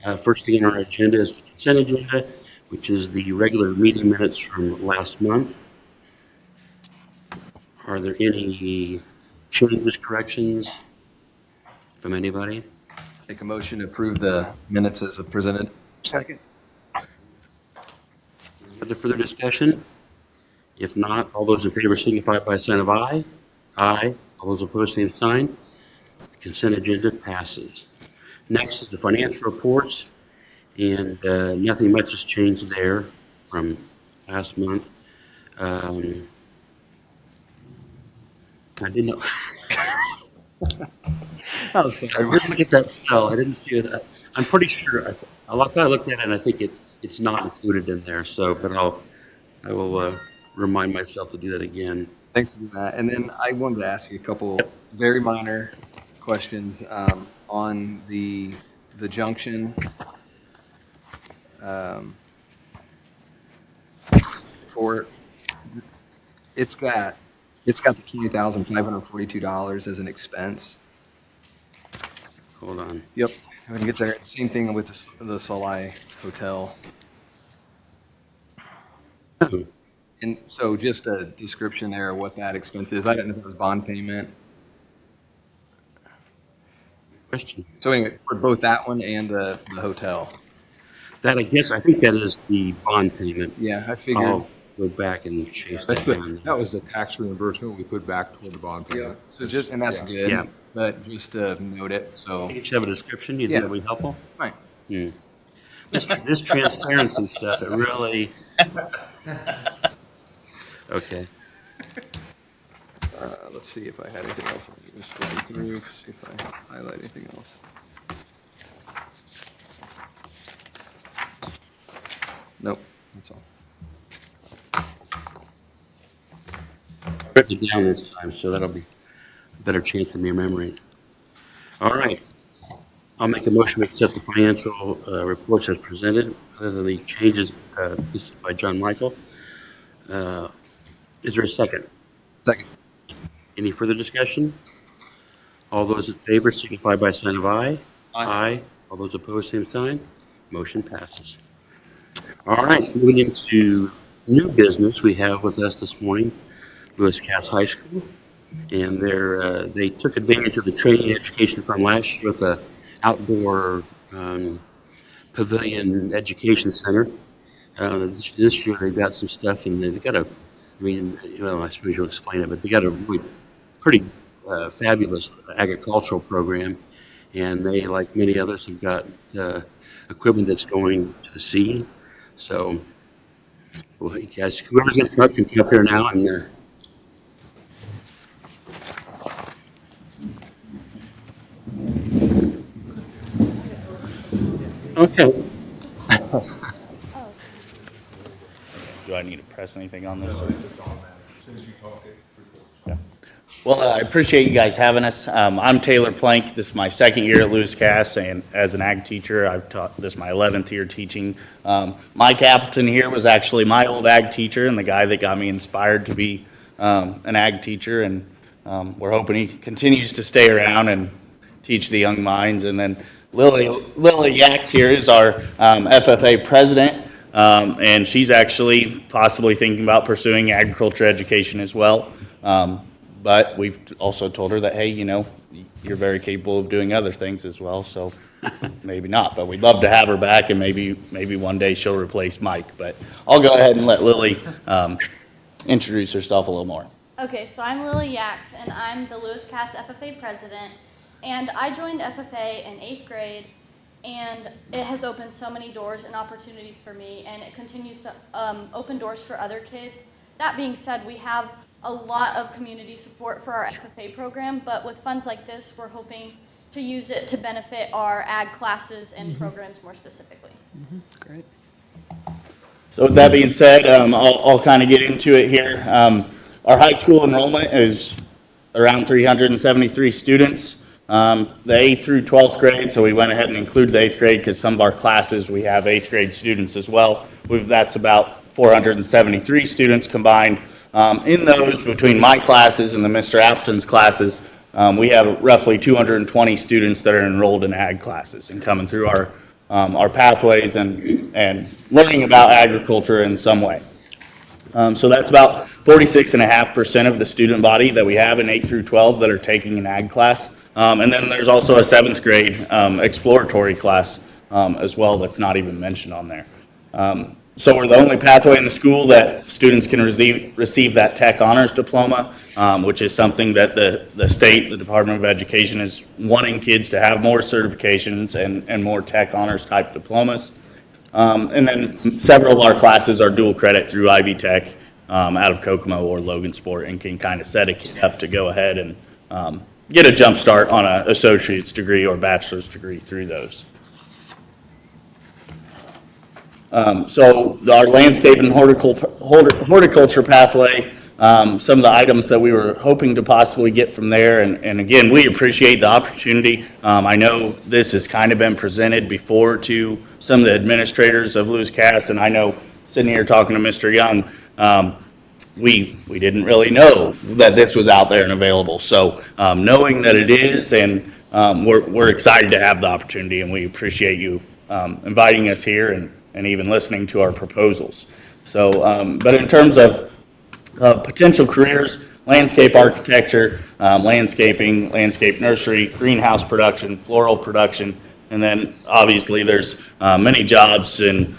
First thing on our agenda is the consent agenda, which is the regular meeting minutes from last month. Are there any changes, corrections from anybody? Make a motion to approve the minutes as presented. Second. Further discussion? If not, all those in favor signify by a sign of aye. Aye. All those opposed, same sign. The consent agenda passes. Next is the financial reports, and nothing much has changed there from last month. I didn't know. Oh, sorry. I really look at that cell. I didn't see it. I'm pretty sure. I thought I looked at it, and I think it's not included in there. So, but I will remind myself to do that again. Thanks for doing that. And then I wanted to ask you a couple very minor questions on the junction. For it's got the $20,542 as an expense. Hold on. Yep, I can get there. Same thing with the Soleil Hotel. And so just a description there of what that expense is. I didn't know if it was bond payment. Question. So anyway, for both that one and the hotel. I think that is the bond payment. Yeah, I figured. I'll go back and chase that down. That was the tax reimbursement we put back toward the bond Yeah, payment. so just, and that's good. Yeah. But just to note it, so. You should have a description. You think Yeah. that would be helpful? Right. This transparency stuff, it really. Okay. Let's see if I had anything else. Let me just scroll through, see if I highlight anything else. Nope, that's all. I wrote it down this time, so that'll be a better chance of me remembering. All right. I'll make a motion to accept the financial reports as presented, other than the changes listed by John Michael. Is there a second? Second. Any further discussion? All those in favor signify by a sign of aye. Aye. All those opposed, same sign. Motion passes. All right, moving into new business, we have with us this morning Lewis Cass High School, and they took advantage of the training and education fund last year with a outdoor pavilion education center. This year they've got some stuff, and they've got I suppose you'll explain it, but they got a really pretty fabulous agricultural program, and they, like many others, have got equipment that's going to the sea. So, well, hey guys, whoever's going to come up can come up here now and. Okay. Do I need to press anything on this? Yeah. Well, I appreciate you guys having us. I'm Taylor Plank. This is my second year at Lewis Cass, and as an ag teacher, I've taught this is my 11th year teaching. Mike Appleton here was actually my old ag teacher and the guy that got me inspired to be an ag teacher, and we're hoping he continues to stay around and teach the young minds. And then Lily Yax here is our FFA president. And she's actually possibly thinking about pursuing agriculture education as well. But we've also told her that, hey, you're very capable of doing other things as well, so maybe not. But we'd love to have her back, and maybe one day she'll replace Mike. But I'll go ahead and let Lily introduce herself a little more. Okay, so I'm Lily Yax, and I'm the Lewis Cass FFA president. And I joined FFA in 8th grade, and it has opened so many doors and opportunities for me, and it continues to open doors for other kids. That being said, we have a lot of community support for our FFA program, but with funds like this, we're hoping to use it to benefit our ag classes and programs more specifically. Great. So with that being said, I'll kind of get into it here. Our high school enrollment is around 373 students. The 8th through 12th grade, so we went ahead and included the 8th grade because some of our classes, we have 8th grade students as well. That's about 473 students combined. In those, between my classes and the Mr. Appleton's classes, we have roughly 220 students that are enrolled in ag classes and coming through our pathways and learning about agriculture in some way. So that's about 46.5% of the student body that we have in 8 through 12 that are taking an ag class. And then there's also a 7th grade exploratory class as well that's not even mentioned on there. So we're the only pathway in the school that students can receive that tech honors diploma, which is something that the state, the Department of Education, is wanting kids to have more certifications and more tech honors type diplomas. And then several of our classes are dual credit through Ivy Tech out of Kokomo or Logansport, and can kind of set a kid up to go ahead and get a jump start on an associate's degree or bachelor's degree through those. So our landscape and horticulture pathway, some of the items that we were hoping to possibly get from there, and again, we appreciate the opportunity. I know this has kind of been presented before to some of the administrators of Lewis Cass, and I know sitting here talking to Mr. Young, we didn't really know that this was out there and available. So knowing that it is, and we're excited to have the opportunity, and we appreciate you inviting us here and even listening to our proposals. So, but in terms of potential careers, landscape architecture, landscaping, landscape nursery, greenhouse production, floral production, and then obviously there's many jobs in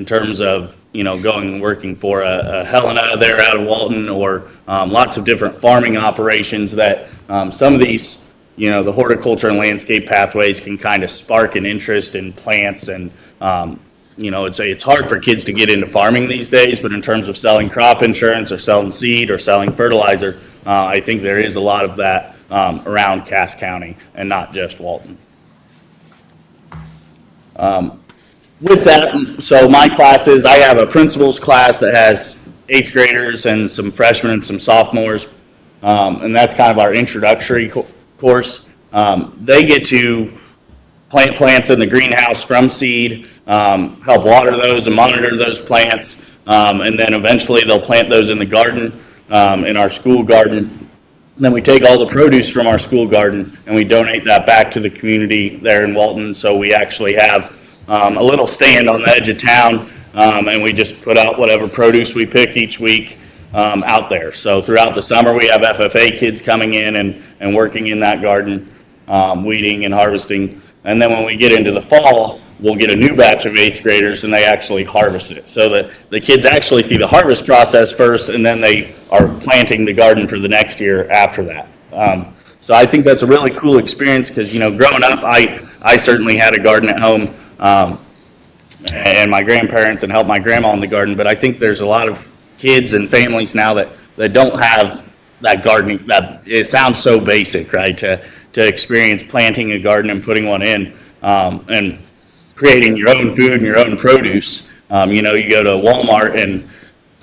terms of, you know, going and working for a Helena there out of Walton, or lots of different farming operations that some of these, you know, the horticulture and landscape pathways can kind of spark an interest in plants. And, you know, it's hard for kids to get into farming these days, but in terms of selling crop insurance or selling seed or selling fertilizer, I think there is a lot of that around Cass County and not just Walton. With that, so my classes, I have a principal's class that has 8th graders and some freshmen and some sophomores, and that's kind of our introductory course. They get to plant plants in the greenhouse from seed, help water those and monitor those plants, and then eventually they'll plant those in the garden, in our school garden. And then we take all the produce from our school garden and we donate that back to the community there in Walton. So we actually have a little stand on the edge of town, and we just put out whatever produce we pick each week out there. So throughout the summer, we have FFA kids coming in and working in that garden, weeding and harvesting. And then when we get into the fall, we'll get a new batch of 8th graders and they actually harvest it. So that the kids actually see the harvest process first, and then they are planting the garden for the next year after that. So I think that's a really cool experience because, you know, growing up, I certainly had a garden at home, and my grandparents, and helped my grandma in the garden. But I think there's a lot of kids and families now that don't have that gardening. That it sounds so basic, right? To experience planting a garden and putting one in, and creating your own food and your own produce. You know, you go to Walmart and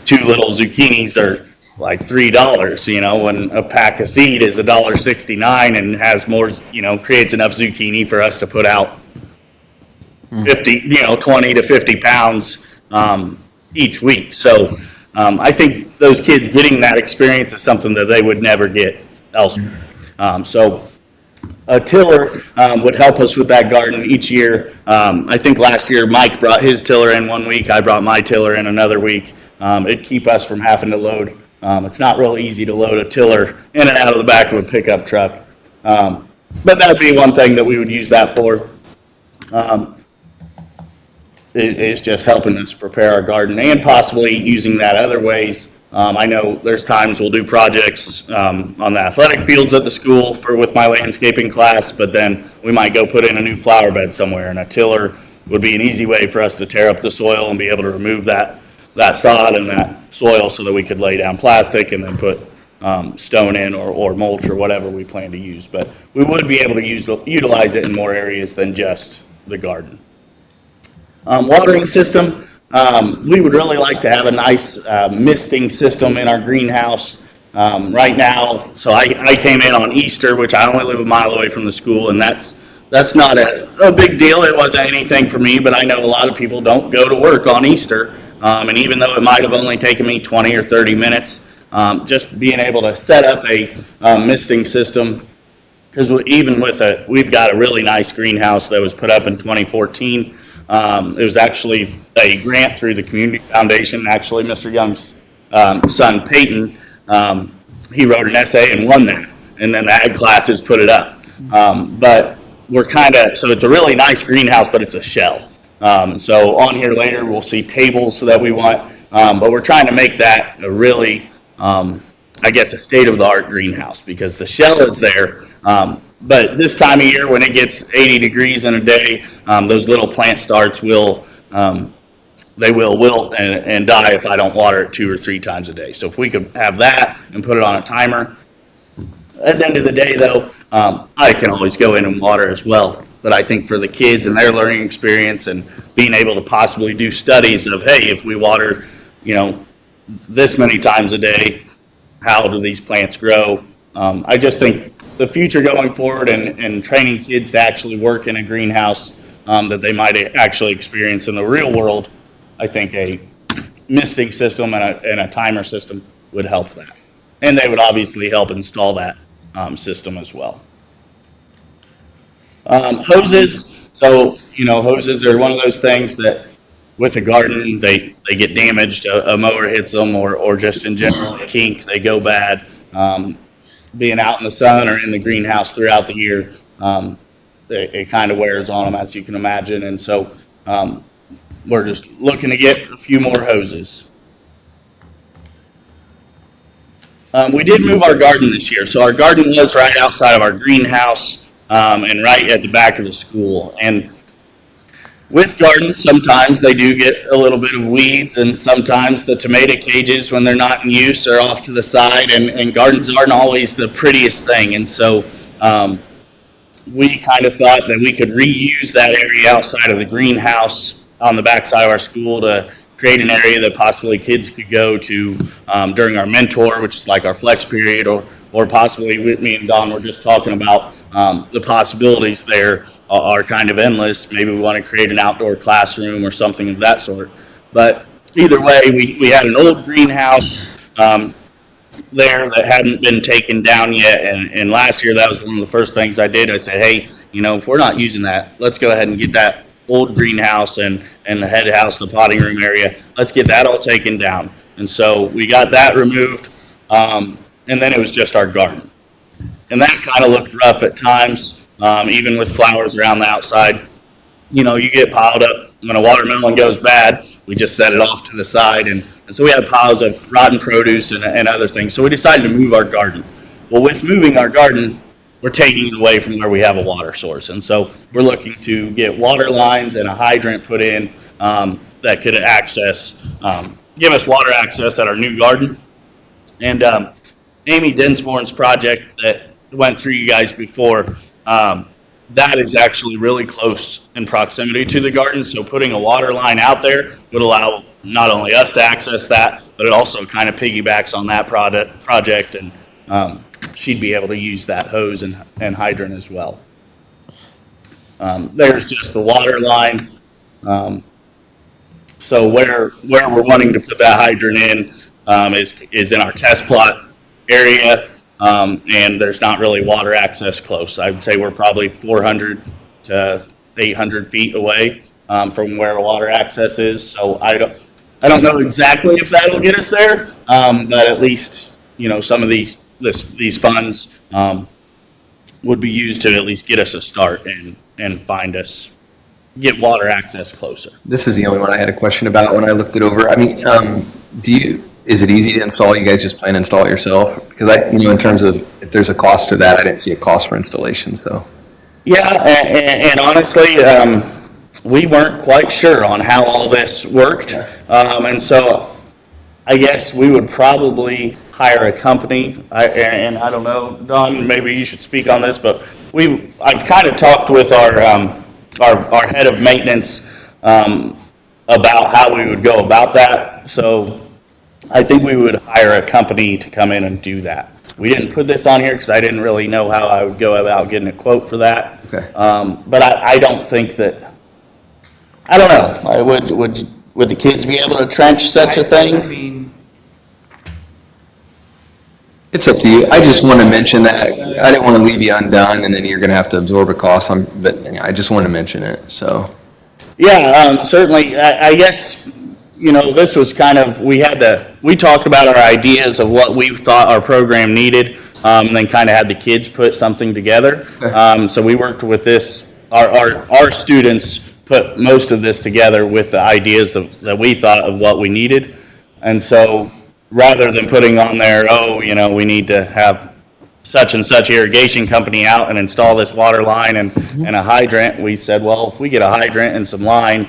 2 little zucchinis are like $3, you know, when a pack of seed is $1.69 and has more, you know, creates enough zucchini for us to put out 20 to 50 pounds each week. So I think those kids getting that experience is something that they would never get elsewhere. So a tiller would help us with that garden each year. I think last year Mike brought his tiller in one week. I brought my tiller in another week. It'd keep us from having to load. It's not real easy to load a tiller in and out of the back of a pickup truck. But that would be one thing that we would use that for. It's just helping us prepare our garden and possibly using that other ways. I know there's times we'll do projects on the athletic fields at the school with my landscaping class, but then we might go put in a new flower bed somewhere, and a tiller would be an easy way for us to tear up the soil and be able to remove that sod and that soil so that we could lay down plastic and then put stone in or mulch or whatever we plan to use. But we would be able to utilize it in more areas than just the garden. Watering system, we would really like to have a nice misting system in our greenhouse. Right now, so I came in on Easter, which I only live a mile away from the school, and that's not a big deal. It wasn't anything for me, but I know a lot of people don't go to work on Easter. And even though it might have only taken me 20 or 30 minutes, just being able to set up a misting system because even with we've got a really nice greenhouse that was put up in 2014. It was actually a grant through the Community Foundation. Actually, Mr. Young's son, Peyton, he wrote an essay and won that. And then the ag classes put it up. But we're so it's a really nice greenhouse, but it's a shell. So on here later, we'll see tables that we want. But we're trying to make that a really, I guess, a state-of-the-art greenhouse because the shell is there. But this time of year, when it gets 80 degrees in a day, those little plant starts will wilt and die if I don't water it 2 or 3 times a day. So if we could have that and put it on a timer. At the end of the day, though, I can always go in and water as well. But I think for the kids and their learning experience and being able to possibly do studies of, hey, if we water, this many times a day, how do these plants grow? I just think the future going forward and training kids to actually work in a greenhouse that they might actually experience in the real world, I think a misting system and a timer system would help that. And they would obviously help install that system as well. Hoses. So, hoses are one of those things that with a garden, they get damaged. A mower hits them or just in general, a kink, they go bad. Being out in the sun or in the greenhouse throughout the year, it kind of wears on them, as you can imagine. And so we're just looking to get a few more hoses. We did move our garden this year. So our garden was right outside of our greenhouse and right at the back of the school. And with gardens, sometimes they do get a little bit of weeds, and sometimes the tomato cages, when they're not in use, are off to the side, and gardens aren't always the prettiest thing. And so we kind of thought that we could reuse that area outside of the greenhouse on the backside of our school to create an area that possibly kids could go to during our mentor, which is like our flex period, or possibly me and Don were just talking about the possibilities there are kind of endless. Maybe we want to create an outdoor classroom or something of that sort. But either way, we had an old greenhouse there that hadn't been taken down yet. And last year, that was one of the first things I did. I said, hey, if we're not using that, let's go ahead and get that old greenhouse and the head house, the potting room area, let's get that all taken down. And so we got that removed. And then it was just our garden. And that kind of looked rough at times. Even with flowers around the outside, you get piled up. When a watermelon goes bad, we just set it off to the side. And so we had piles of rotten produce and other things. So we decided to move our garden. Well, with moving our garden, we're taking it away from where we have a water source. And so we're looking to get water lines and a hydrant put in that could give us water access at our new garden. And Amy Dinsmore's project that went through you guys before, that is actually really close in proximity to the garden. So putting a water line out there would allow not only us to access that, but it also kind of piggybacks on that project. And she'd be able to use that hose and hydrant as well. There's just the water line. So where we're wanting to put that hydrant in is in our test plot area. And there's not really water access close. I would say we're probably 400 to 800 feet away from where water access is. So I don't know exactly if that'll get us there, but at least some of these funds would be used to at least get us a start and get water access closer. This is the only one I had a question about when I looked it over. I mean, is it easy to install? You guys just plan to install it yourself? Because in terms of if there's a cost to that, I didn't see a cost for installation. So yeah, and honestly, we weren't quite sure on how all this worked, and so I guess we would probably hire a company. And I don't know, Don, maybe you should speak on this, but I've kind of talked with our head of maintenance about how we would go about that. So I think we would hire a company to come in and do that. We didn't put this on here because I didn't really know how I would go about getting a quote for that. Okay. But I don't think that, I don't know, would the kids be able to trench such a thing? I mean, It's up to you. I just want to mention that. I didn't want to leave you undone, and then you're going to have to absorb a cost. But I just want to mention it, so. Yeah, certainly. I guess, this was kind of, we talked about our ideas of what we thought our program needed, and then kind of had the kids put something together. So we worked with this, our students put most of this together with the ideas that we thought of what we needed. And so rather than putting on there, we need to have such and such irrigation company out and install this water line and a hydrant, we said, well, if we get a hydrant and some line,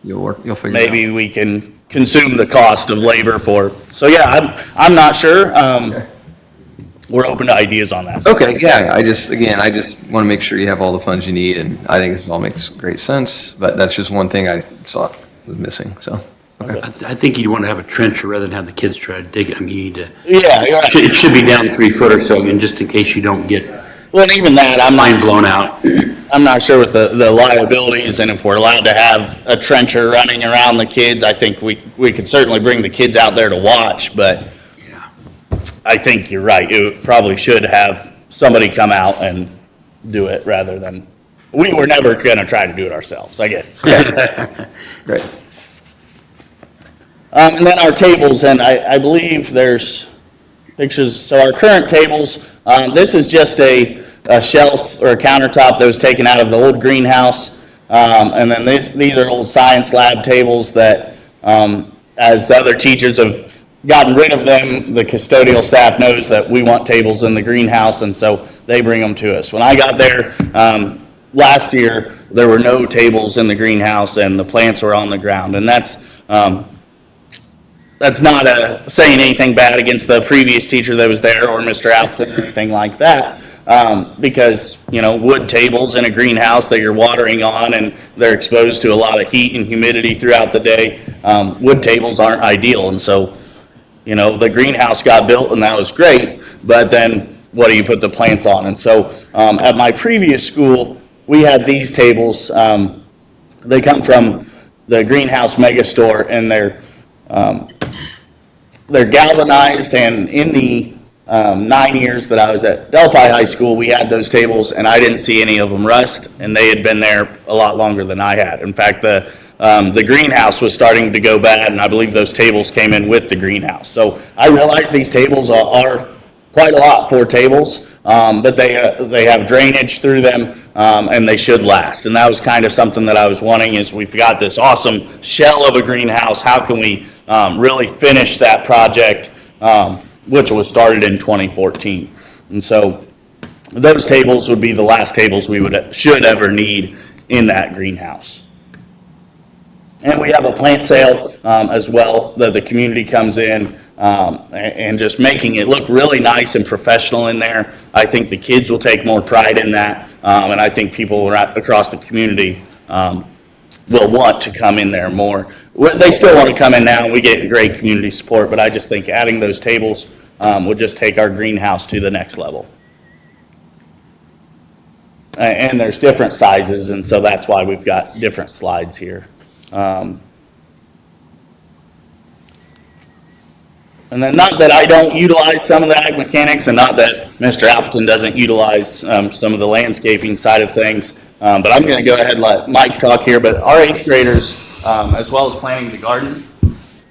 You'll figure it out. maybe we can consume the cost of labor for. So yeah, I'm not sure. We're open to ideas on that. Okay, yeah, I just want to make sure you have all the funds you need, and I think this all makes great sense, but that's just one thing I saw was missing, so. I think you'd want to have a trencher rather than have the kids try to dig it. I mean, you need to, Yeah, you're right. it should be down 3 foot or so, and just in case you don't get Well, and even that, line blown out. I'm not sure with the liabilities, and if we're allowed to have a trencher running around the kids, I think we could certainly bring the kids out there to watch, but I think you're right. It probably should have somebody come out and do it rather than, we were never gonna try to do it ourselves, I guess. Great. And then our tables, and I believe there's pictures, so our current tables, this is just a shelf or a countertop that was taken out of the old greenhouse. And then these are old science lab tables that, as other teachers have gotten rid of them, the custodial staff knows that we want tables in the greenhouse, and so they bring them to us. When I got there, last year, there were no tables in the greenhouse and the plants were on the ground, and that's not saying anything bad against the previous teacher that was there or Mr. Alpton or anything like that. Because, wood tables in a greenhouse that you're watering on and they're exposed to a lot of heat and humidity throughout the day, wood tables aren't ideal. And so, the greenhouse got built and that was great, but then what do you put the plants on? And so, at my previous school, we had these tables. They come from the Greenhouse Mega Store, and they're galvanized, and in the 9 years that I was at Delphi High School, we had those tables, and I didn't see any of them rust, and they had been there a lot longer than I had. In fact, the greenhouse was starting to go bad, and I believe those tables came in with the greenhouse. So I realize these tables are quite a lot for tables, but they have drainage through them, and they should last. And that was kind of something that I was wanting, is we've got this awesome shell of a greenhouse. How can we really finish that project, which was started in 2014? And so those tables would be the last tables we should ever need in that greenhouse. And we have a plant sale as well, that the community comes in and just making it look really nice and professional in there. I think the kids will take more pride in that, and I think people across the community will want to come in there more. They still want to come in now, and we get great community support, but I just think adding those tables would just take our greenhouse to the next level. And there's different sizes, and so that's why we've got different slides here. And then, not that I don't utilize some of the ag mechanics, and not that Mr. Appleton doesn't utilize some of the landscaping side of things, but I'm going to go ahead and let Mike talk here. But our 8th graders, as well as planting the garden,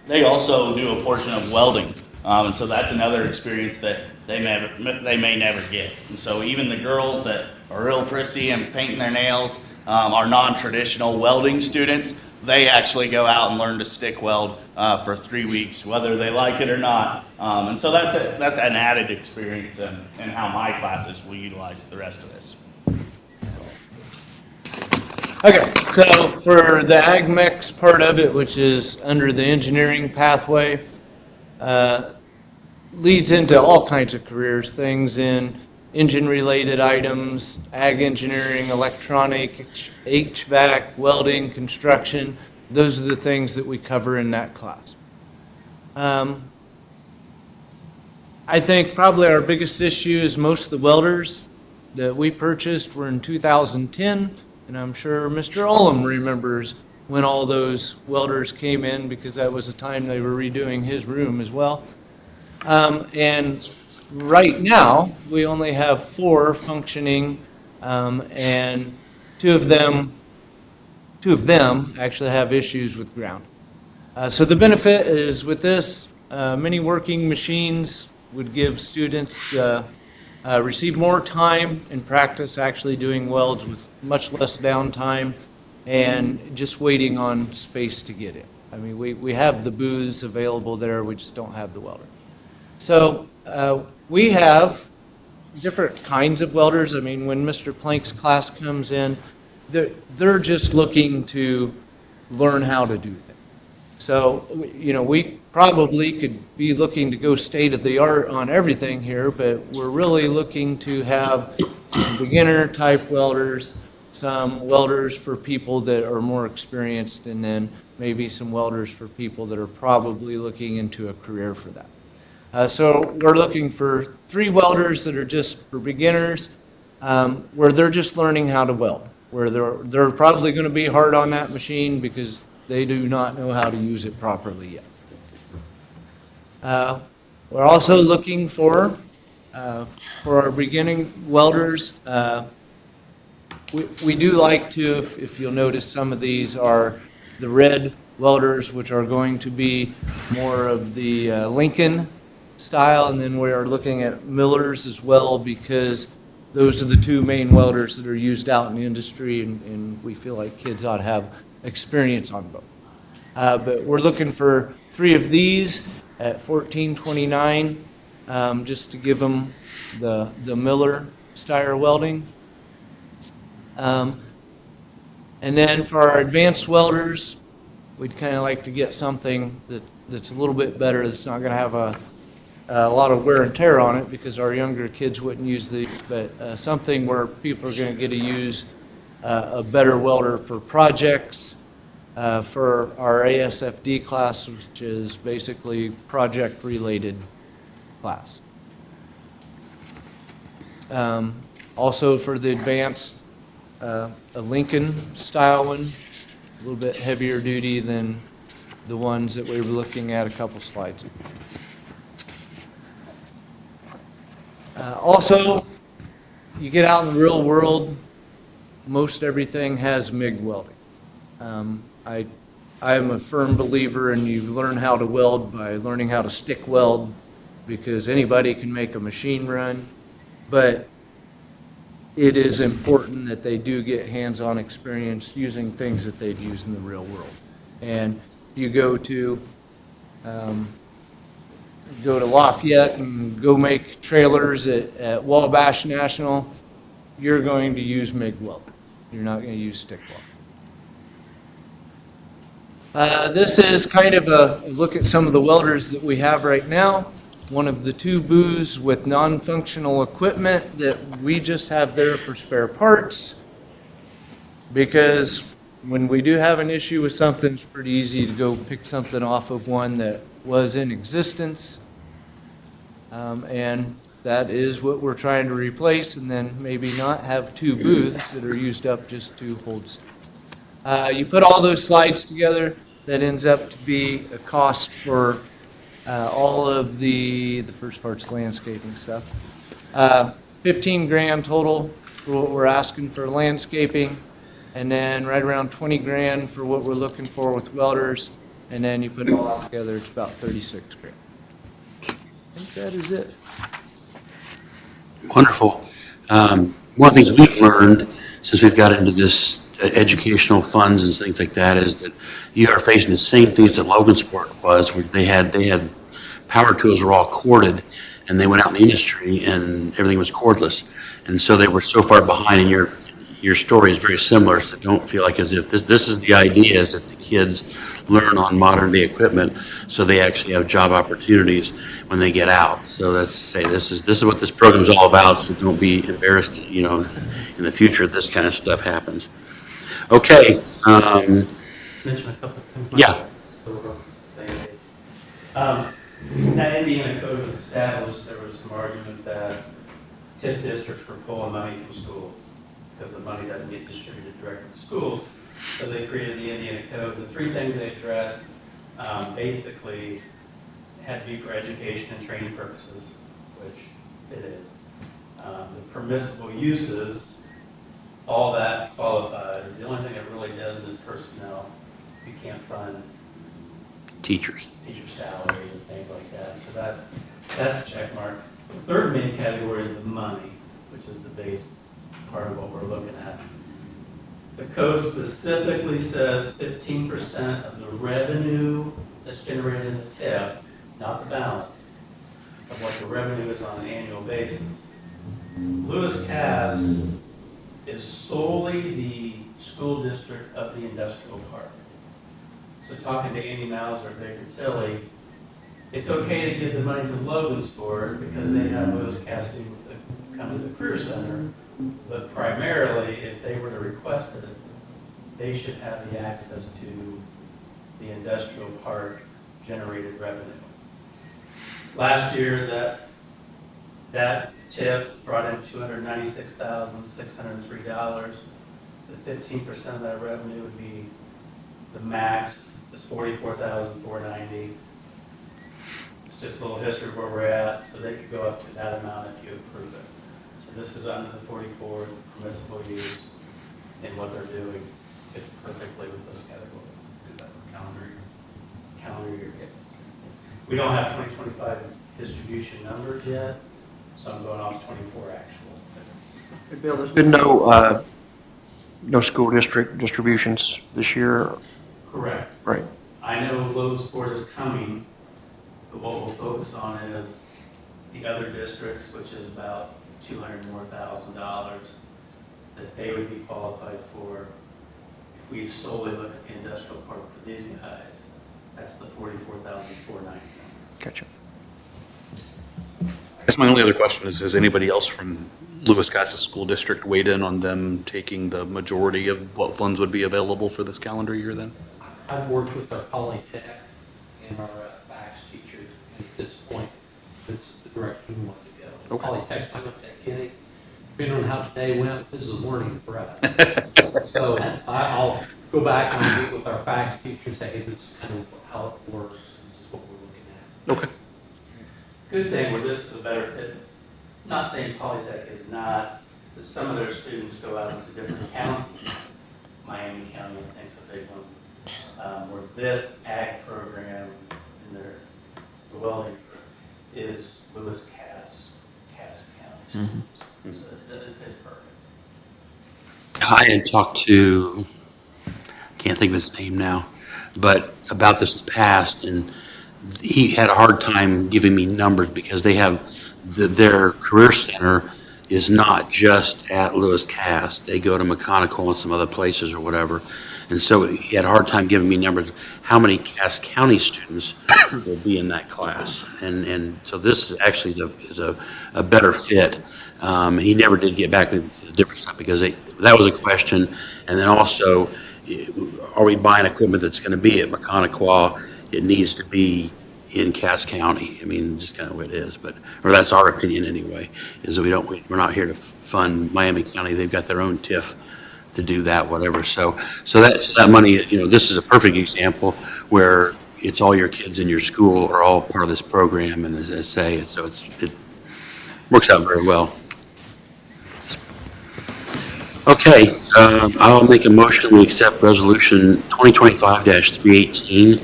they also do a portion of welding, and so that's another experience that they may never get. And so even the girls that are real prissy and painting their nails are non-traditional welding students. They actually go out and learn to stick weld for 3 weeks, whether they like it or not. And so that's an added experience in how my classes will utilize the rest of this. Okay, so for the ag mix part of it, which is under the engineering pathway, leads into all kinds of careers, things in engine-related items, ag engineering, electronic, HVAC, welding, construction. Those are the things that we cover in that class. I think probably our biggest issue is most of the welders that we purchased were in 2010, and I'm sure Mr. Olam remembers when all those welders came in, because that was the time they were redoing his room as well. And right now, we only have 4 functioning, and two of them actually have issues with ground. So the benefit is with this, many working machines would give students receive more time in practice actually doing welds with much less downtime and just waiting on space to get in. I mean, we have the booths available there, we just don't have the welder. So we have different kinds of welders. I mean, when Mr. Plank's class comes in, they're just looking to learn how to do things. So, you know, we probably could be looking to go state of the art on everything here, but we're really looking to have some beginner type welders, some welders for people that are more experienced, and then maybe some welders for people that are probably looking into a career for that. So we're looking for 3 welders that are just for beginners, where they're just learning how to weld, where they're probably going to be hard on that machine because they do not know how to use it properly yet. We're also looking for our beginning welders. We do like to, if you'll notice, some of these are the red welders, which are going to be more of the Lincoln style, and then we are looking at millers as well, because those are the 2 main welders that are used out in the industry, and we feel like kids ought to have experience on both. But we're looking for 3 of these at $14.29, just to give them the Miller style welding. And then for our advanced welders, we'd kind of like to get something that's a little bit better, that's not going to have a lot of wear and tear on it, because our younger kids wouldn't use these, but something where people are going to get to use a better welder for projects, for our ASFD class, which is basically project-related class. Also for the advanced, a Lincoln style one, a little bit heavier duty than the ones that we were looking at a couple slides ago. Also, you get out in the real world, most everything has MIG welding. I am a firm believer in you learn how to weld by learning how to stick weld, because anybody can make a machine run, but it is important that they do get hands-on experience using things that they've used in the real world. And you go to Lafayette and go make trailers at Wabash National, you're going to use MIG weld. You're not going to use stick weld. This is kind of a look at some of the welders that we have right now. One of the 2 booths with non-functional equipment that we just have there for spare parts, because when we do have an issue with something, it's pretty easy to go pick something off of one that was in existence. And that is what we're trying to replace, and then maybe not have 2 booths that are used up just to hold stuff. You put all those slides together, that ends up to be a cost for all of the first part's landscaping stuff. 15 grand total for what we're asking for landscaping, and then right around 20 grand for what we're looking for with welders, and then you put it all together, it's about 36 grand. I think that is it. Wonderful. One of the things we've learned since we've got into this educational funds and things like that is that you are facing the same things that Logansport was, where they had power tools were all corded, and they went out in the industry and everything was cordless, and so they were so far behind. And your story is very similar, so don't feel like as if this is the idea, is that the kids learn on modern day equipment, so they actually have job opportunities when they get out. So that's say this is what this program is all about. So don't be embarrassed, in the future this kind of stuff happens. Okay. Mention a couple things. Yeah. So we're both saying it. That Indiana code was established, there was some argument that TIF districts were pulling money from schools because the money doesn't get distributed directly to schools. So they created the Indiana code. The 3 things they addressed basically had to be for education and training purposes, which It is. The permissible uses, all that qualifies. The only thing it really doesn't is personnel. You can't fund Teachers. teacher salary and things like that. So that's a check mark. The third main category is the money, which is the base part of what we're looking at. The code specifically says 15% of the revenue that's generated in the TIF, not the balance, of what the revenue is on an annual basis. Lewis Cass is solely the school district of the industrial park. So talking to Andy Mauser at Baker Tilly, it's okay to give the money to Logansport because they have Lewis Cass students that come to the Career Center, but primarily, if they were to request it, they should have the access to the industrial park generated revenue. Last year, that TIF brought in $296,603. The 15% of that revenue would be the max is $44,490. It's just a little history of where we're at, so they could go up to that amount if you approve it. So this is under the 44, it's a permissible use in what they're doing. It's perfectly with those categories. Is that for calendar year? Calendar year, yes. We don't have 2025 distribution numbers yet, so I'm going off 24 actual. Hey, Bill, there's been no school district distributions this year, Correct. right? I know Logansport is coming, but what we'll focus on is the other districts, which is about $200,000 more that they would be qualified for. If we solely look at the industrial park for these guys, that's the $44,490. Gotcha. I guess my only other question is, has anybody else from Lewis Cass School District weighed in on them taking the majority of what funds would be available for this calendar year then? I've worked with our polytech and our FACS teachers, and at this point, this is the direction we want to go. Okay. Polytech's not going to take any. Depending on how today went, this is a learning for us. So I'll go back and I'll meet with our FACS teachers and say, hey, this is kind of how it works, and this is what we're looking at. Okay. Good thing where this is a better fit, not saying Polytech is not, but some of their students go out into different counties. Miami County, I think, is a big one. Where this ag program in the welding is Lewis Cass County. So it fits perfect. I had talked to, can't think of his name now, but about this in the past, and he had a hard time giving me numbers because they have, their career center is not just at Lewis Cass. They go to McConnell and some other places or whatever. And so he had a hard time giving me numbers, how many Cass County students will be in that class. And so this is actually is a better fit. He never did get back with the different stuff because that was a question. And then also, are we buying equipment that's going to be at McConnell? It needs to be in Cass County. I mean, just kind of what it is, or that's our opinion anyway, is that we're not here to fund Miami County. They've got their own TIF to do that, whatever. So that money, this is a perfect example where it's all your kids in your school are all part of this program, and as I say, so it works out very well. Okay, I'll make a motion, we accept resolution 2025-318,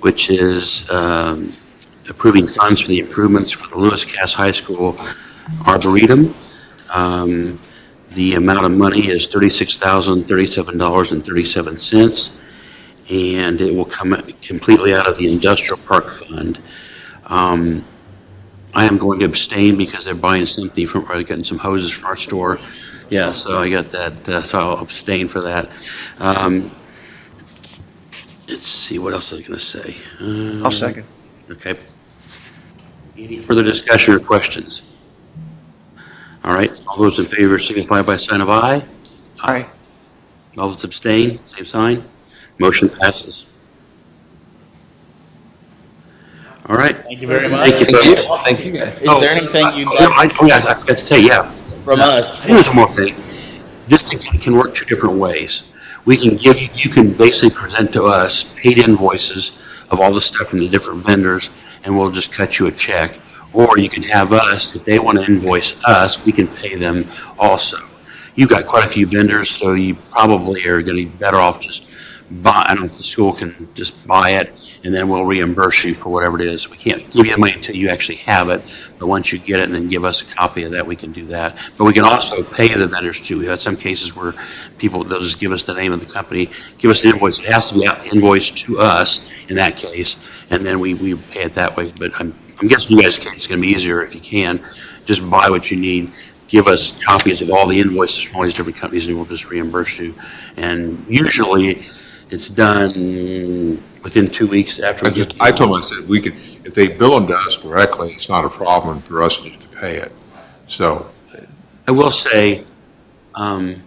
which is approving funds for the improvements for the Lewis Cass High School Arboretum. The amount of money is $36,037.37, and it will come completely out of the Industrial Park Fund. I am going to abstain because they're buying something or getting some hoses from our store. Yeah, so I got that, so I'll abstain for that. Let's see, what else was I going to say? I'll second. Okay. Any further discussion or questions? All right, all those in favor signify by sign of aye. Aye. All those abstain, same sign. Motion passes. All right. Thank you very much. Thank you, folks. Thank you, guys. Is there anything you'd Yeah, like I forgot to tell you, yeah. from us? Here's one more thing. This thing can work two different ways. We can you can basically present to us paid invoices of all the stuff from the different vendors, and we'll just cut you a check. Or you can have us, if they want to invoice us, we can pay them also. You've got quite a few vendors, so you probably are going to be better off just buy, I don't know if the school can just buy it, and then we'll reimburse you for whatever it is. We can't give you the money until you actually have it, but once you get it and then give us a copy of that, we can do that. But we can also pay the vendors too. We've had some cases where people, they'll just give us the name of the company, give us an invoice. It has to be invoiced to us in that case, and then we pay it that way. But I'm guessing you guys' case it's going to be easier if you can. Just buy what you need. Give us copies of all the invoices from all these different companies, and we'll just reimburse you. And usually, it's done within 2 weeks after we get. I told them, I said, we could, if they bill them to us directly, it's not a problem for us just to pay it. So, I will say, when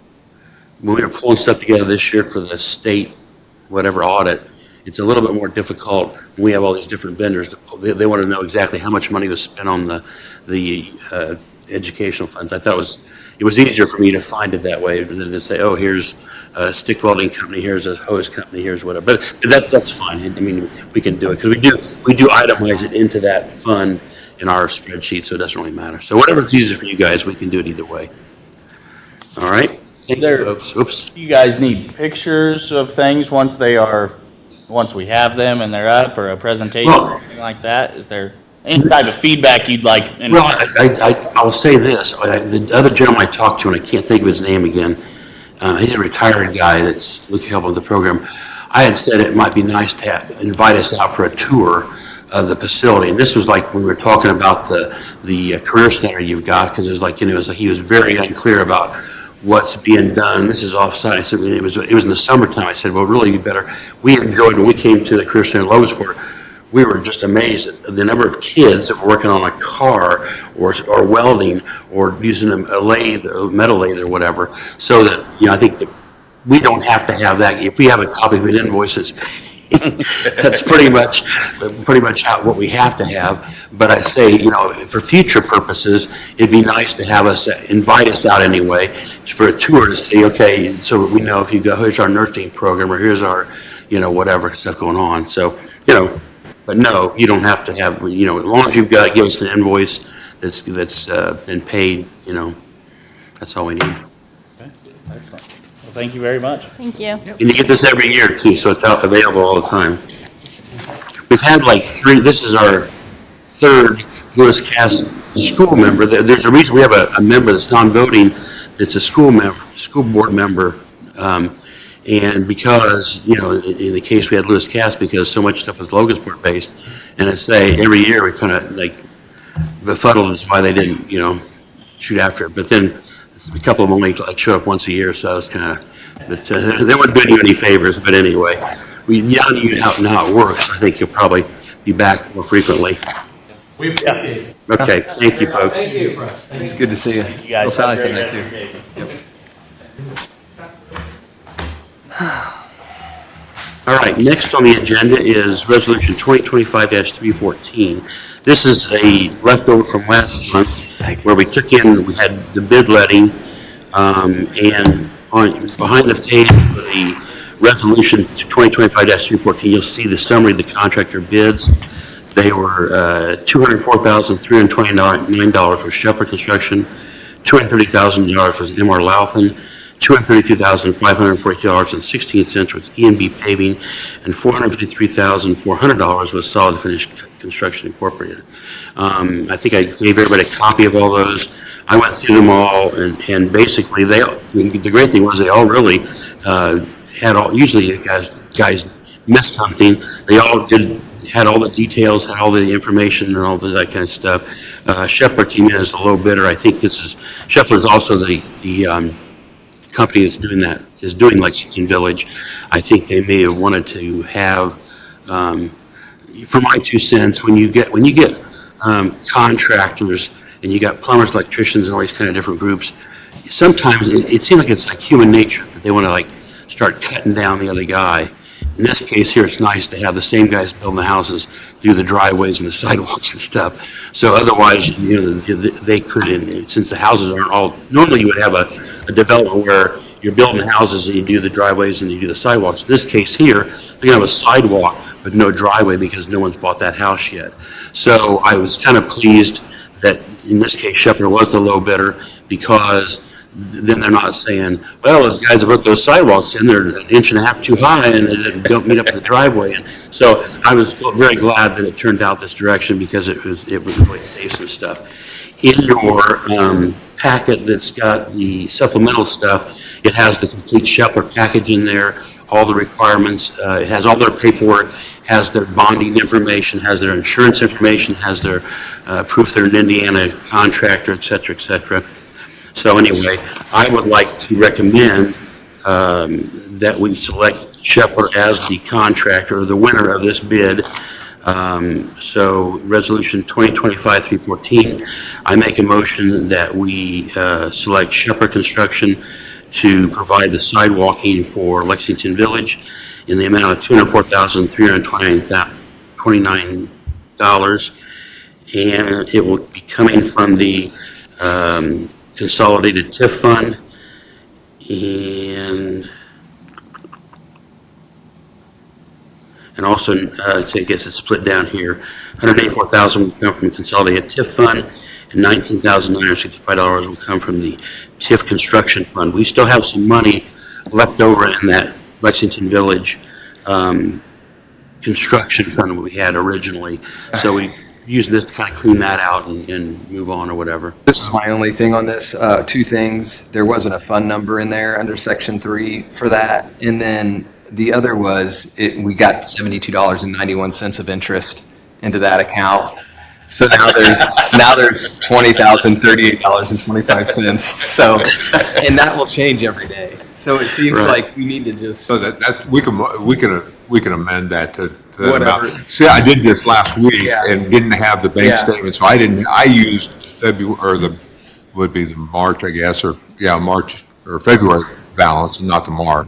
we were pulling stuff together this year for the state, whatever audit, it's a little bit more difficult. We have all these different vendors. They want to know exactly how much money was spent on the educational funds. I thought it was easier for me to find it that way than to say, oh, here's a stick welding company, here's a hose company, here's whatever. But that's fine. I mean, we can do it because we do itemize it into that fund in our spreadsheet, so it doesn't really matter. So whatever's easier for you guys, we can do it either way. All right. Is there, Oops. do you guys need pictures of things once we have them and they're up, or a presentation or anything like that? Is there any type of feedback you'd like? Well, I'll say this. The other gentleman I talked to, and I can't think of his name again, he's a retired guy that's looking help with the program. I had said it might be nice to invite us out for a tour of the facility. And this was like we were talking about the career center you've got, because it was like, it was like he was very unclear about what's being done. This is offsite. I said, it was in the summertime. I said, well, really, you better. We enjoyed when we came to the career center in Logansport. We were just amazed at the number of kids that were working on a car or welding or using a lathe, a metal lathe or whatever. So that, I think that we don't have to have that. If we have a copy of an invoice that's paid, that's pretty much what we have to have. But I say, for future purposes, it'd be nice to have us, invite us out anyway for a tour to see, okay, so we know if you go, here's our nursing program or here's our, whatever stuff going on. So, but no, you don't have to have, as long as you've got, give us an invoice that's been paid, that's all we need. Okay, excellent. Well, thank you very much. Thank you. And you get this every year too, so it's available all the time. We've had like this is our third Lewis Cass school member. There's a reason we have a member that's non-voting, that's a school board member. And because, in the case we had Lewis Cass, because so much stuff was Logansport based, and I say every year we kind of like befuddled as why they didn't, shoot after it. But then a couple of them only show up once a year, so I was kind of, but they weren't doing you any favors. But anyway, now you know how it works. I think you'll probably be back more frequently. We appreciate it. Okay, thank you, folks. Thank you. It's good to see you. You guys Well, have a Sally great said that rest of too. your day. All right, next on the agenda is Resolution 2025-314. This is a leftover from last month where we had the bid letting, and behind the page for the Resolution 2025-314, you'll see the summary of the contractor bids. They were $204,329 was Shepherd Construction, $230,000 was M.R. Lauthan, $232,542.16 was E&B Paving, and $453,400 was Solid Finish Construction Incorporated. I think I gave everybody a copy of all those. I went through them all, and basically the great thing was they all really usually guys missed something. They all had all the details, had all the information and all that kind of stuff. Shepherd came in as the low bidder. I think Shepherd is also the company that's doing Lexington Village. I think they may have wanted to have, for my 2 cents, when you get contractors and you got plumbers, electricians, and all these kind of different groups, sometimes it seems like it's like human nature that they want to start cutting down the other guy. In this case here, it's nice to have the same guys building the houses do the driveways and the sidewalks and stuff. So otherwise, they couldn't, since the houses aren't all, normally you would have a development where you're building houses and you do the driveways and you do the sidewalks. In this case here, they're going to have a sidewalk but no driveway because no one's bought that house yet. So I was kind of pleased that in this case Shepherd was the low bidder, because then they're not saying, well, those guys have put those sidewalks in, they're an inch and a half too high and they don't meet up with the driveway. And so I was very glad that it turned out this direction, because it was really safe and stuff. In your packet that's got the supplemental stuff, it has the complete Shepherd package in there, all the requirements. It has all their paperwork, has their bonding information, has their insurance information, has their proof they're an Indiana contractor, et cetera, et cetera. So anyway, I would like to recommend that we select Shepherd as the contractor, or the winner of this bid. So Resolution 2025-314, I make a motion that we select Shepherd Construction to provide the sidewalking for Lexington Village in the amount of $204,329. And it will be coming from the Consolidated TIF Fund, and also, I guess it's split down here. $184,000 will come from the Consolidated TIF Fund, and $19,965 will come from the TIF Construction Fund. We still have some money left over in that Lexington Village construction fund we had originally. So we use this to kind of clean that out and move on or whatever. This was my only thing on this. Two things. There wasn't a fund number in there under Section 3 for that. And then the other was, we got $72.91 of interest into that account. So now there's $20,038.25. So, and that will change every day. So it seems like we need to just. So that we can amend that to that Whatever. amount. See, I did this last week Yeah. and didn't have the bank Yeah. statement, so I used February, or would be the March, I guess, March or February balance and not the March.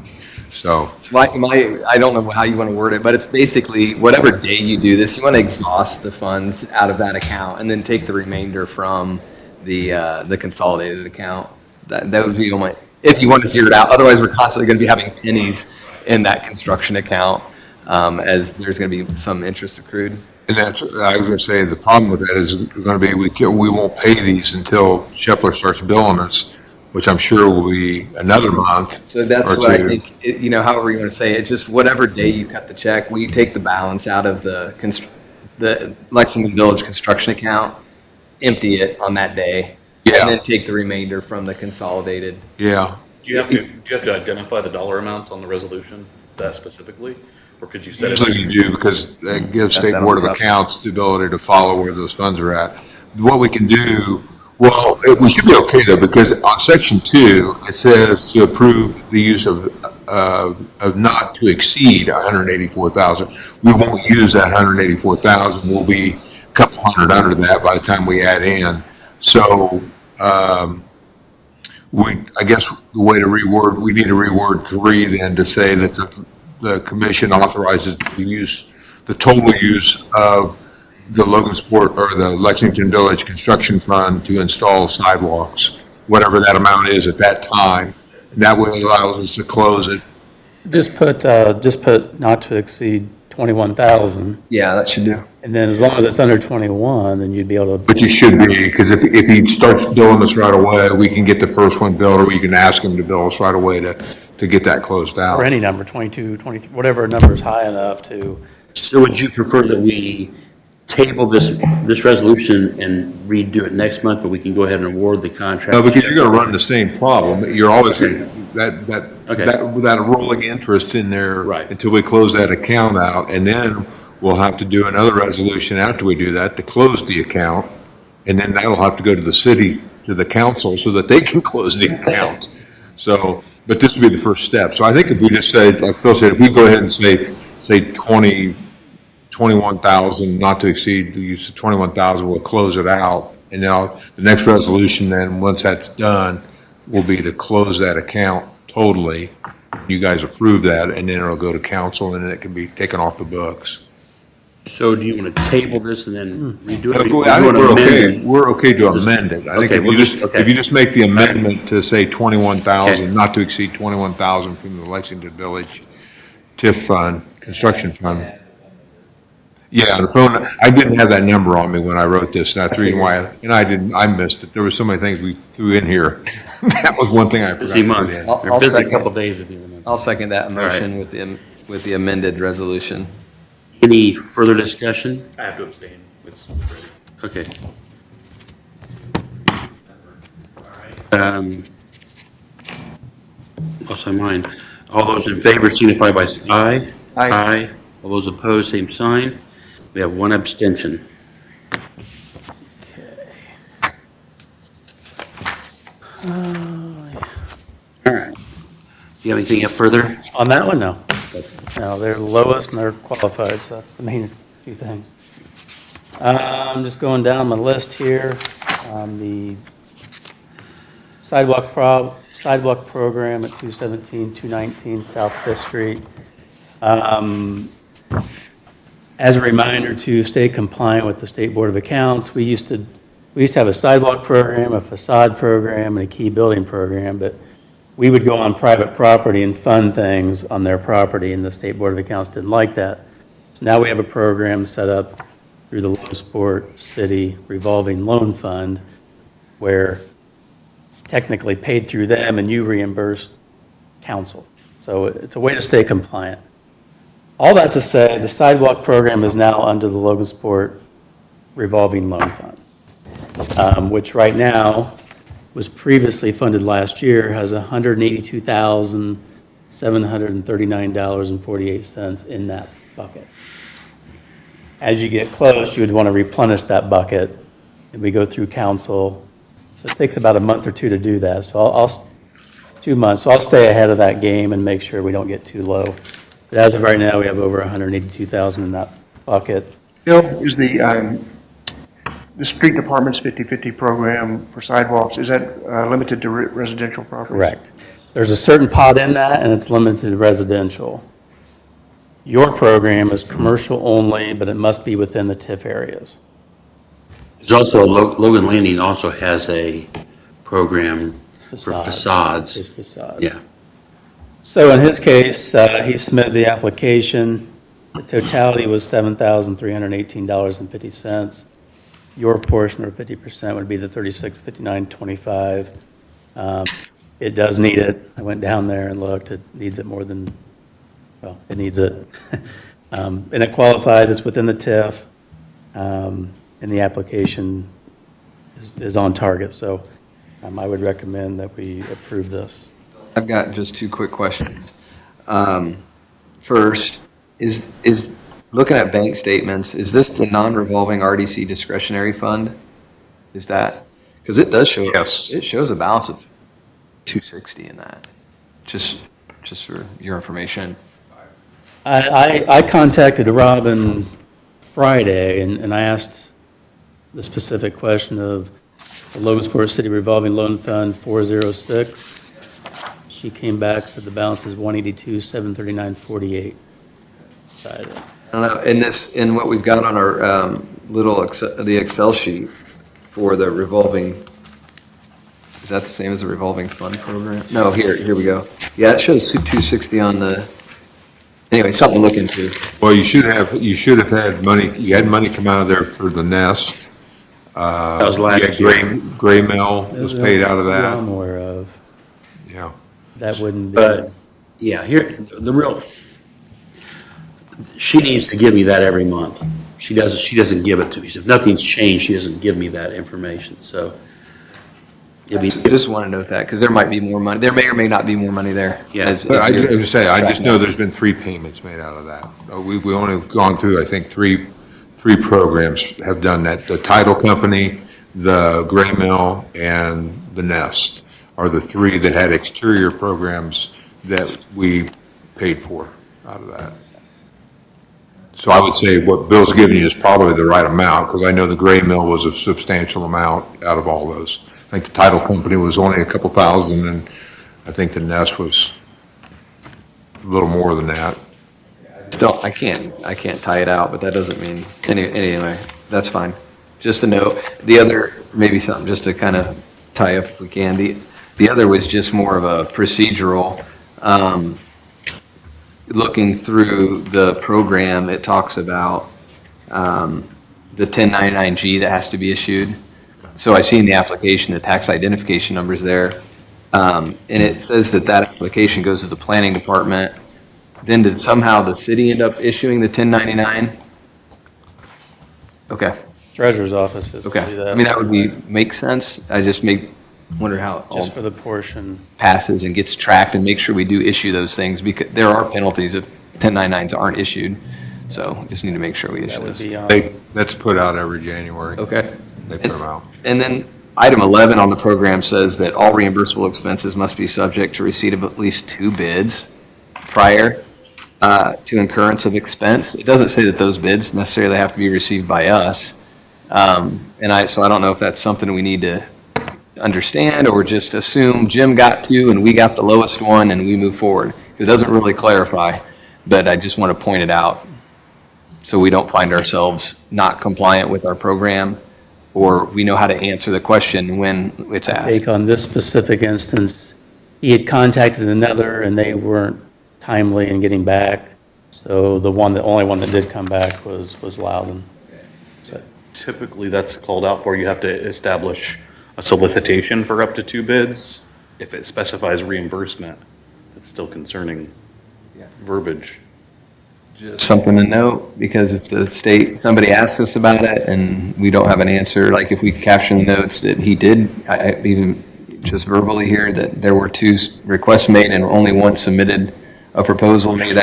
So It's I don't know how you want to word it, but it's basically whatever day you do this, you want to exhaust the funds out of that account and then take the remainder from the consolidated account. That would be only, if you want to zero it out. Otherwise, we're constantly going to be having pennies in that construction account, as there's going to be some interest accrued. And I was going to say, the problem with that is going to be we won't pay these until Shepherd starts billing us, which I'm sure will be another month. So that's or what I two. think, however you want to say it, just whatever day you cut the check, we take the balance out of the Lexington Village construction account, empty it on that day, Yeah. and then take the remainder from the consolidated. Yeah. Do you have to identify the dollar amounts on the resolution, that specifically? Or could you set it? Usually you do, because that gives State That Board of opens up. Accounts the ability to follow where those funds are at. What we can do, we should be okay though, because on Section 2, it says to approve the use of not to exceed 184,000. We won't use that 184,000. We'll be a couple hundred under that by the time we add in. So, I guess the way to reword, we need to reword 3 then to say that the commission authorizes the total use of the Logansport or the Lexington Village Construction Fund to install sidewalks, whatever that amount is at that time. And that way allows us to close it. Just put not to exceed 21,000, Yeah, that should do. and then as long as it's under 21, then you'd be able to. But you should be, because if he starts billing us right away, we can get the first one billed, or we can ask him to bill us right away to get that closed out. Or any number, 22, 23, whatever number is high enough to. So would you prefer that we table this resolution and redo it next month, but we can go ahead and award the contract? No, because you're gonna run the same problem. You're always, that rolling interest in there. Right. Until we close that account out, and then we'll have to do another resolution after we do that to close the account. And then that'll have to go to the city, to the council, so that they can close the account. So, but this would be the first step. So I think if we just say, like Bill said, if we go ahead and say 21,000, not to exceed the use of 21,000, we'll close it out. And then the next resolution then, once that's done, will be to close that account totally. You guys approve that, and then it'll go to council, and then it can be taken off the books. So do you want to table this and then redo it? I or think you wanna we're amend okay, it? we're okay to amend it. I think Okay, if we'll you just- if you just make the amendment to say 21,000, Okay. not to exceed 21,000 from the Lexington Village TIF Fund, Construction Fund. Yeah, the phone, I didn't have that number on me when I wrote this, and that's the reason why, and I missed it. There were so many things we threw in here. That was one thing I forgot Busy to put month. in. I'll Busy second. couple days of you. I'll second that right. motion with the amended resolution. Any further discussion? I have to abstain. It's ready. Okay. Also mine. All those in favor signify by saying aye. Aye. All those opposed, same sign. We have one abstention. All right. Do you have anything up further? On that one, no. No, they're the lowest and they're qualified, so that's the main few things. I'm just going down my list here. The sidewalk program at 217, 219 South Fifth Street. As a reminder to stay compliant with the State Board of Accounts, we used to have a sidewalk program, a facade program, and a key building program, but we would go on private property and fund things on their property, and the State Board of Accounts didn't like that. So now we have a program set up through the Logansport City Revolving Loan Fund, where it's technically paid through them and you reimburse council. So it's a way to stay compliant. All that to say, the sidewalk program is now under the Logansport Revolving Loan Fund, which right now was previously funded last year, has $182,739.48 in that bucket. As you get close, you would want to replenish that bucket, and we go through council. So it takes about a month or two to do that. So 2 months. So I'll stay ahead of that game and make sure we don't get too low. But as of right now, we have over 182,000 in that bucket. Bill, is the street department's 50/50 program for sidewalks, is that limited to residential properties? Correct. There's a certain pot in that, and it's limited to residential. Your program is commercial only, but it must be within the TIF areas. There's also, Logan Landing also has a program for Facades. facades. It's facades. Yeah. So in his case, he submitted the application. The totality was $7,318.50. Your portion, or 50%, would be the $36,5925. It does need it. I went down there and looked. It needs it more than, well, it needs it. And it qualifies. It's within the TIF. And the application is on target. So I would recommend that we approve this. I've got just two quick questions. First, is looking at bank statements, is this the non-revolving RDC discretionary fund? Is that, because it does show. Yes. It shows a balance of 260 in that, just for your information. I contacted Robin Friday, and I asked the specific question of the Logansport City Revolving Loan Fund 406. She came back, said the balance is 182,739.48. I don't know, in what we've got on our the Excel sheet for the revolving, is that the same as the revolving fund program? No, here we go. Yeah, it shows 260 on the, anyway, something to look into. Well, you should have had money, you had money come out of there for the nest. That was last year. Gray Mill was paid out of I'm that, aware of. yeah. That wouldn't be. But, yeah, here, she needs to give me that every month. She doesn't give it to me. So if nothing's changed, she doesn't give me that information, so. I just want to note that, because there might be more money, there may or may not be more money there. Yeah. But I just say, I just know there's been 3 payments made out of that. We only have gone through, I think, three programs have done that. The title company, the Gray Mill, and the Nest are the 3 that had exterior programs that we paid for out of that. So I would say what Bill's giving you is probably the right amount, because I know the Gray Mill was a substantial amount out of all those. I think the title company was only a couple thousand, and I think the Nest was a little more than that. Still, I can't tie it out, but that doesn't mean, anyway, that's fine. Just a note, the other, maybe something just to kind of tie up if we can, the other was just more of a procedural, looking through the program, it talks about the 1099G that has to be issued. So I see in the application, the tax identification number's there. And it says that that application goes to the planning department. Then does somehow the city end up issuing the 1099? Okay, Treasurer's office is to okay. do that. I mean, that would make sense. I just wonder how it all Just for the portion. passes and gets tracked, and make sure we do issue those things, because there are penalties if 1099s aren't issued. So we just need to make sure we issue That would those. be on. That's put out every January. Okay. They put them out. And then item 11 on the program says that all reimbursable expenses must be subject to receipt of at least 2 bids prior to incurrence of expense. It doesn't say that those bids necessarily have to be received by us. So I don't know if that's something we need to understand, or just assume Jim got 2 and we got the lowest one and we move forward. It doesn't really clarify, but I just want to point it out so we don't find ourselves not compliant with our program, or we know how to answer the question when it's asked. Take on this specific instance, he had contacted another and they weren't timely in getting back. So the only one that did come back was Loudon. So Typically, that's called out for. You have to establish a solicitation for up to 2 bids. If it specifies reimbursement, that's still concerning verbiage. Just something to note, because if somebody asks us about it and we don't have an answer, like if we capture in the notes that he did, I even just verbally here, that there were 2 requests made and only one submitted a proposal, maybe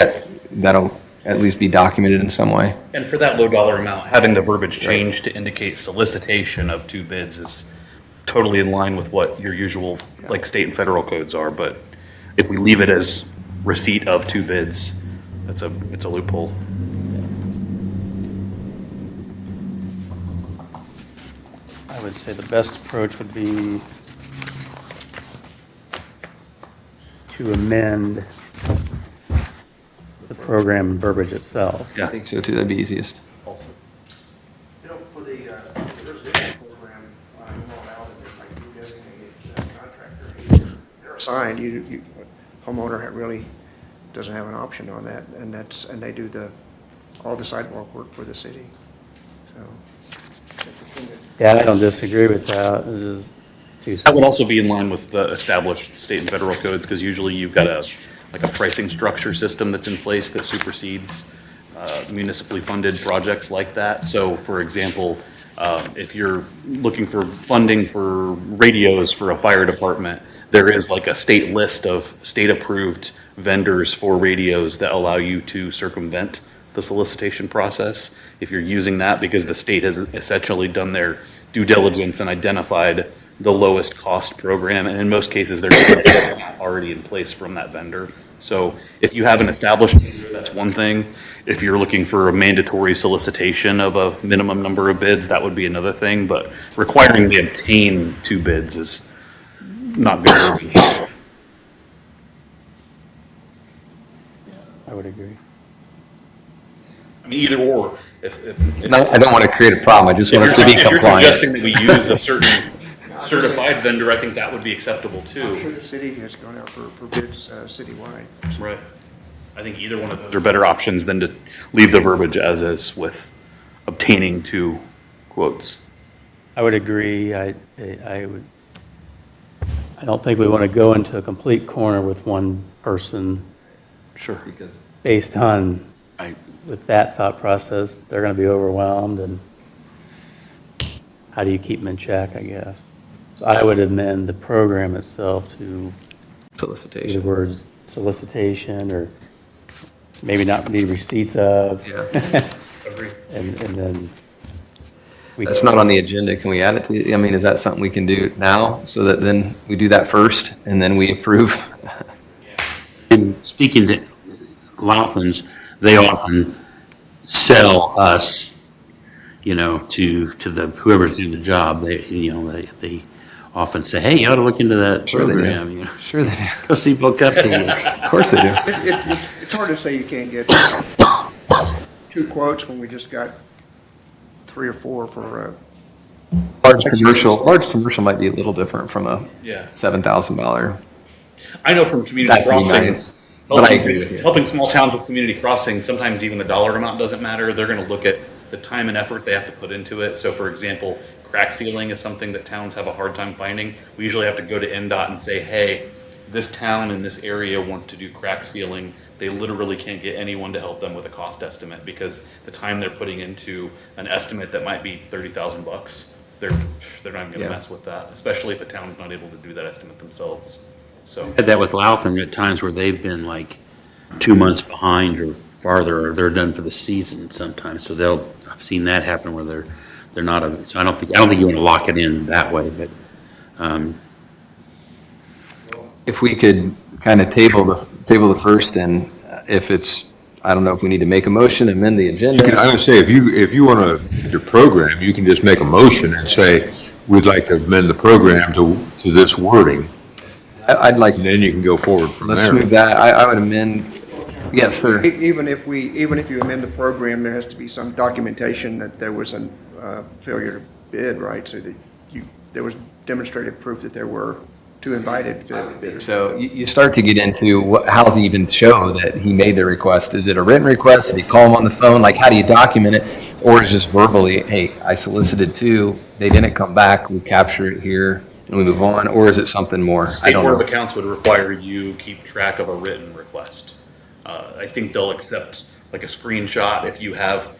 that'll at least be documented in some way. And for that low dollar amount, having the verbiage changed to indicate solicitation of 2 bids is totally in line with what your usual, like, state and federal codes are. But if we leave it as receipt of 2 bids, it's a loophole. I would say the best approach would be to amend the program verbiage itself. I think so too, that'd be easiest. You know, for the residential program, you know, now that there's like 2 designated contractor, they're assigned, homeowner really doesn't have an option on that, and they do all the sidewalk work for the city, so. Yeah, I don't disagree with that. It is That would also be in line with the established state and federal codes, because usually you've got a pricing structure system that's in place that supersedes municipally funded projects like that. So, for example, if you're looking for funding for radios for a fire department, there is like a state list of state-approved vendors for radios that allow you to circumvent the solicitation process. If you're using that, because the state has essentially done their due diligence and identified the lowest cost program, and in most cases, there's already in place from that vendor. So if you have an established vendor, that's one thing. If you're looking for a mandatory solicitation of a minimum number of bids, that would be another thing, but requiring they obtain 2 bids is not good. I would agree. I mean, either or. I don't want to create a problem, I just want us to be If you're compliant. suggesting that we use a certain certified vendor, I think that would be acceptable I'm sure too. the city has gone out for bids citywide. Right. I think either one of those are better options than to leave the verbiage as is with obtaining 2 quotes. I would agree. I don't think we want to go into a complete corner with one person Sure. based on, with that thought process, they're going to be overwhelmed, and how do you keep them in check, I guess? So I would amend the program itself to use the Solicitation. words solicitation, or maybe not need receipts of. Yeah. And then. That's not on the agenda, can we add it to, I mean, is that something we can do now, so that then we do that first, and then we approve? And speaking to Loudon's, they often sell us, to the, whoever's doing the job. They often say, hey, you ought to look into that Sure they do. program. Sure they do. Go see Bill Cuppy. Of course they do. It's hard to say you can't get 2 quotes when we just got 3 or 4 for, Large commercial might be a little different from a Yeah. $7,000. I know from community That would be crossings, nice, but I agree with you. helping small towns with community crossings, sometimes even the dollar amount doesn't matter. They're gonna look at the time and effort they have to put into it. So for example, crack sealing is something that towns have a hard time finding. We usually have to go to NDOT and say, hey, this town in this area wants to do crack sealing. They literally can't get anyone to help them with a cost estimate because the time they're putting into an estimate that might be $30,000, they're not even gonna Yeah. mess with that, especially if a town's not able to do that estimate themselves. So, Had that with Loudon at times where they've been like 2 months behind or farther, or they're done for the season sometimes. So I've seen that happen where they're not, so I don't think you want to lock it in that way, but, If we could kind of table the first, and if it's, I don't know if we need to make a motion, amend the You can, agenda. I would say, if you want to, your program, you can just make a motion and say, we'd like to amend the program to this wording, I'd like, and then you can go forward from there. let's move that. I would amend, yes, sir. Even if you amend the program, there has to be some documentation that there was a failure to bid, right? So that there was demonstrated proof that there were two invited bidders. So you start to get into how does he even show that he made the request? Is it a written request? Did he call him on the phone? Like, how do you document it? Or is it just verbally, hey, I solicited two, they didn't come back, we capture it here, and we move on? Or is it something more? I State don't Board of know. Accounts would require you keep track of a written request. I think they'll accept like a screenshot if you have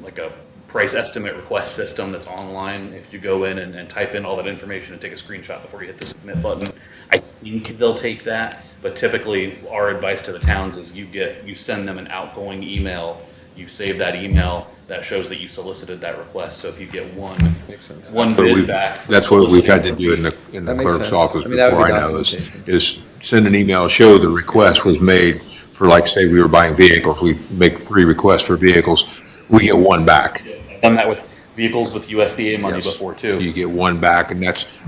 like a price estimate request system that's online. If you go in and type in all that information and take a screenshot before you hit the submit button, I think they'll take that. But typically, our advice to the towns is you send them an outgoing email, you save that email, that shows that you solicited that request. So if you get one But bid we've- back. from That's what we've had to soliciting do in the That makes clerk's sense. office I mean, that would before, be I know, documentation. is send an email, show the request was made for, like, say, we were buying vehicles, we make 3 requests for vehicles, we get 1 back. Done that with vehicles with USDA money Yes. before too. You get 1 back, and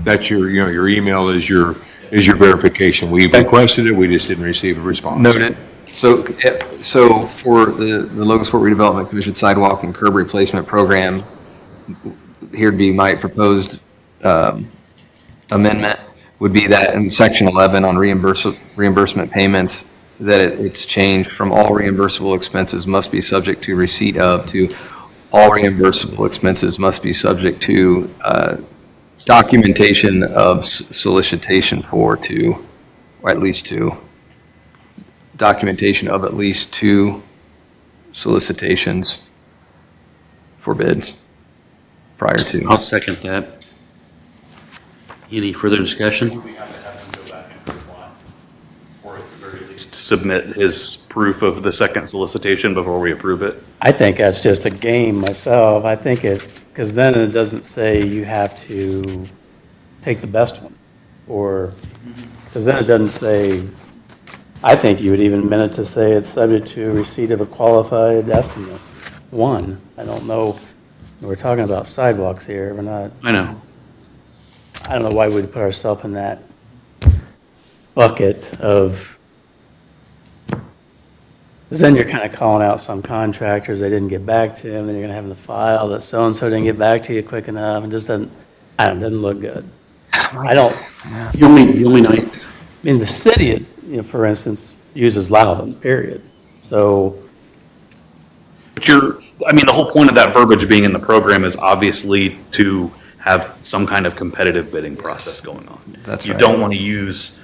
that's your, your email is your verification. We requested it, we just didn't receive a response. Noted. So for the Logansport Redevelopment Commission Sidewalk and Curb Replacement Program, here'd be my proposed amendment, would be that in section 11 on reimbursement payments, that it's changed from all reimbursable expenses must be subject to receipt of to all reimbursable expenses must be subject to documentation of solicitation for 2, or at least 2. Documentation of at least 2 solicitations for bids prior to. I'll second that. Any further discussion? We have to have him go back and reply, or at the very least submit his proof of the second solicitation before we approve it. I think that's just a game myself. I think because then it doesn't say you have to take the best one, or, because then it doesn't say, I think you would even amend it to say it's subject to receipt of a qualified estimate. 1, I don't know, we're talking about sidewalks here, we're not, I know. I don't know why we'd put ourselves in that bucket of, because then you're kind of calling out some contractors, they didn't get back to him, then you're going to have in the file that so-and-so didn't get back to you quick enough, and just doesn't look good. I don't, The only night, I mean, the city, is, for instance, uses Loudon, period. So, But the whole point of that verbiage being in the program is obviously to have some kind of competitive bidding process going on. That's You right. don't want to use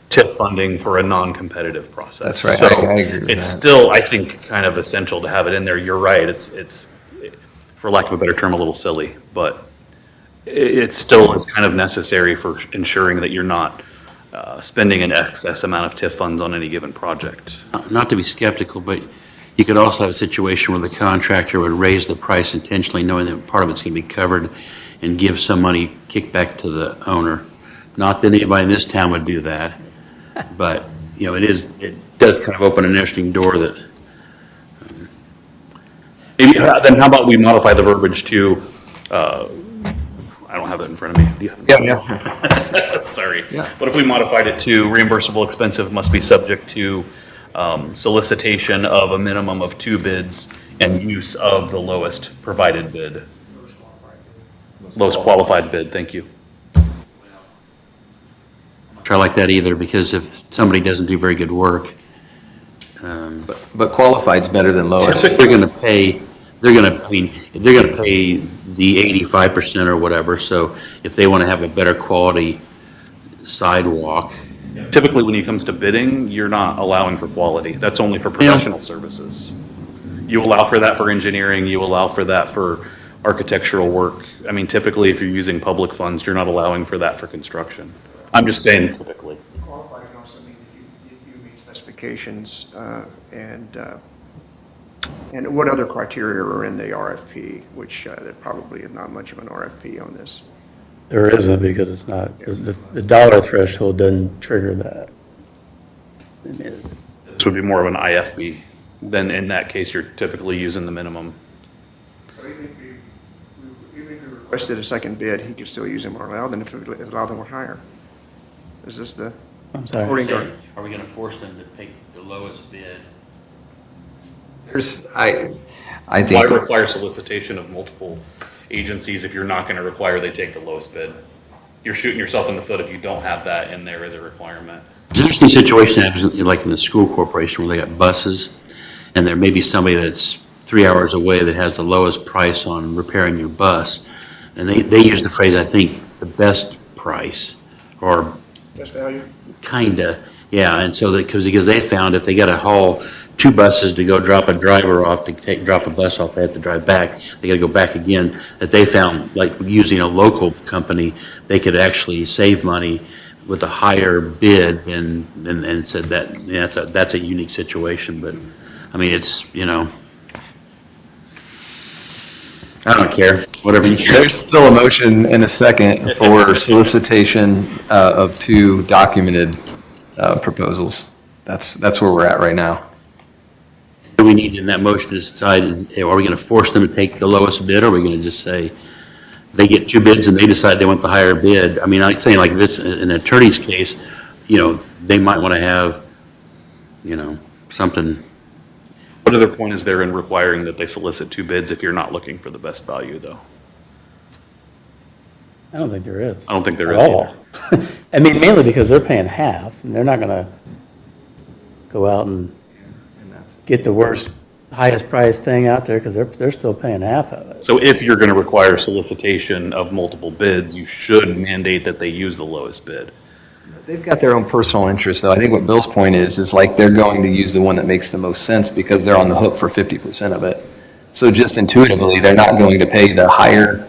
TIF funding for a non-competitive process. That's right. So I agree with it's that. still, I think, kind of essential to have it in there. You're right. It's, for lack of a better term, a little silly, but it still is kind of necessary for ensuring that you're not spending an excess amount of TIF funds on any given project. not to be skeptical, but you could also have a situation where the contractor would raise the price intentionally, knowing that part of it's going to be covered, and give some money kickback to the owner. Not that anybody in this town would do that, but, it does kind of open an interesting door that, Maybe, then how about we modify the verbiage to, I don't have it in front of me. Do you have it? Yeah. Sorry. Yeah. What if we modified it to reimbursable expenses must be subject to solicitation of a minimum of 2 bids and use of the lowest provided bid? Lowest qualified bid, thank you. try like that either, because if somebody doesn't do very good work, But qualified's better than lowest. they're going to pay they're gonna, I mean, they're gonna pay the 85% or whatever, so if they wanna have a better quality sidewalk, Typically, when it comes to bidding, you're not allowing for quality. That's only for professional services. You allow for that for engineering, you allow for that for architectural work. I mean, typically, if you're using public funds, you're not allowing for that for construction. I'm just saying typically. Qualified can also mean if you meet specifications, and what other criteria are in the RFP, which there probably is not much of an RFP on this. There isn't, because it's not, the dollar threshold doesn't trigger that. I mean, This would be more of an IFB. Then in that case, you're typically using the minimum. So even if you requested a second bid, he could still use them or allow them if it allowed them or higher. Is this the? I'm sorry. According to- are we gonna force them to pick the lowest bid? I Why think, require solicitation of multiple agencies if you're not gonna require they take the lowest bid? You're shooting yourself in the foot if you don't have that in there as a requirement. There's an interesting situation happens, like in the school corporation, where they got buses, and there may be somebody that's 3 hours away that has the lowest price on repairing your bus. And they use the phrase, I think, the best price, or Best value? kinda, yeah. And so because they found if they got to haul 2 buses to go drop a driver off, drop a bus off, they have to drive back, they got to go back again, that they found, like, using a local company, they could actually save money with a higher bid, and said that, yeah, that's a unique situation. But I mean, it's, I don't care, whatever you care. there's still a motion and a second for solicitation of 2 documented proposals. That's where we're at right now. Do we need in that motion to decide, are we going to force them to take the lowest bid, or are we going to just say, they get 2 bids and they decide they want the higher bid? I mean, I'm saying like this, in an attorney's case, they might want to have, something. What other point is there in requiring that they solicit 2 bids if you're not looking for the best value, though? I don't think there is. I don't think there At is all. I mean, mainly because they're paying half, and they're not gonna go out and get the worst, highest priced thing out there, because they're still paying half of it. So if you're gonna require solicitation of multiple bids, you should mandate that they use the lowest bid. They've got their own personal interest, though. I think what Bill's point is like they're going to use the one that makes the most sense because they're on the hook for 50% of it. So just intuitively, they're not going to pay the higher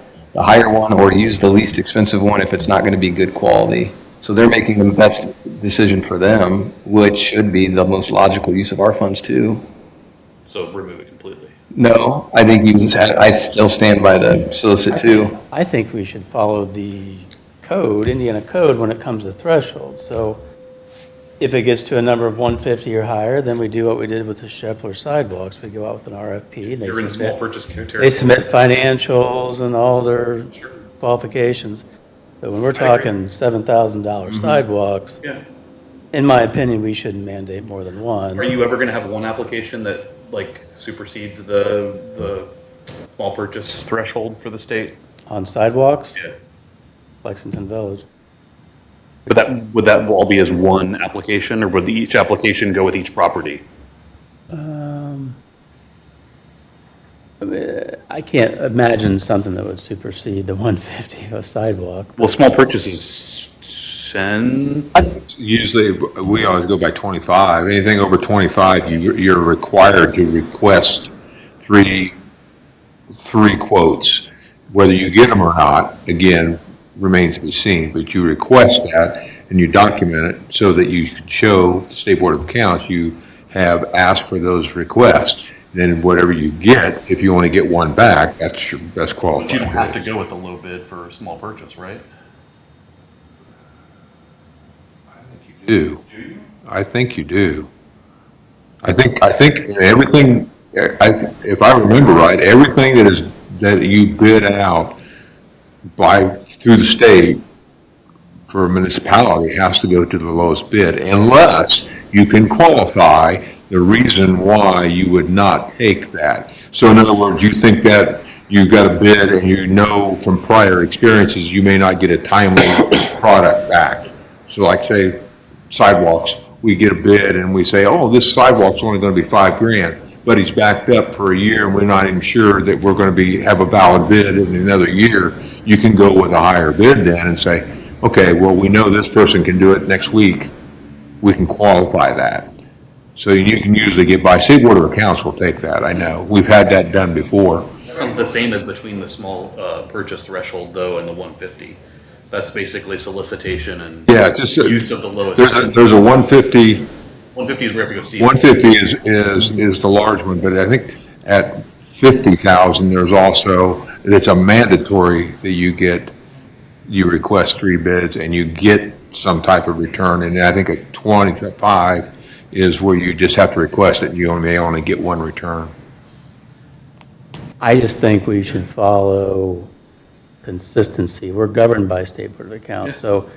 one or use the least expensive one if it's not going to be good quality. So they're making the best decision for them, which should be the most logical use of our funds too. So remove it completely. No, I think I'd still stand by the solicit too. I think we should follow the code, Indiana code, when it comes to thresholds. So if it gets to a number of 150 or higher, then we do what we did with the Shepler sidewalks. We go out with an RFP. And You're in small purchase territory. they submit financials and all their qualifications. But when we're talking $7,000 sidewalks, Yeah. in my opinion, we shouldn't mandate more than one. Are you ever gonna have one application that like supersedes the small purchase threshold for the state? On sidewalks, Yeah. Lexington Village. Would that all be as one application, or would each application go with each property? I can't imagine something that would supersede the 150 of a sidewalk. Well, small purchase is 10. Usually, we always go by 25. Anything over 25, you're required to request three quotes. Whether you get them or not, again, remains to be seen, but you request that and you document it so that you can show the State Board of Accounts you have asked for those requests. Then whatever you get, if you only get one back, that's your best qualified. But you don't have to bid. go with the low bid for a small purchase, right? Do. I think you do. I think everything, if I remember right, everything that you bid out through the state for a municipality has to go to the lowest bid, unless you can qualify the reason why you would not take that. So in other words, you think that you got a bid and you know from prior experiences, you may not get a timely product back. So like say sidewalks, we get a bid and we say, oh, this sidewalk's only gonna be $5,000. but he's backed up for a year and we're not even sure that we're going to have a valid bid in another year, you can go with a higher bid then and say, okay, well, we know this person can do it next week. We can qualify that. So you can usually get by. State Board of Accounts will take that, I know. We've had that done before. That sounds the same as between the small purchase threshold though and the 150. That's basically solicitation and Yeah, it's just, use of the lowest. there's a 150, 150 is where we have to go see. 150 is the large one, but I think at 50,000, there's also, it's a mandatory that you request 3 bids and you get some type of return. And I think at 25 is where you just have to request it and you may only get 1 return. I just think we should follow consistency. We're governed by State Board of Accounts, so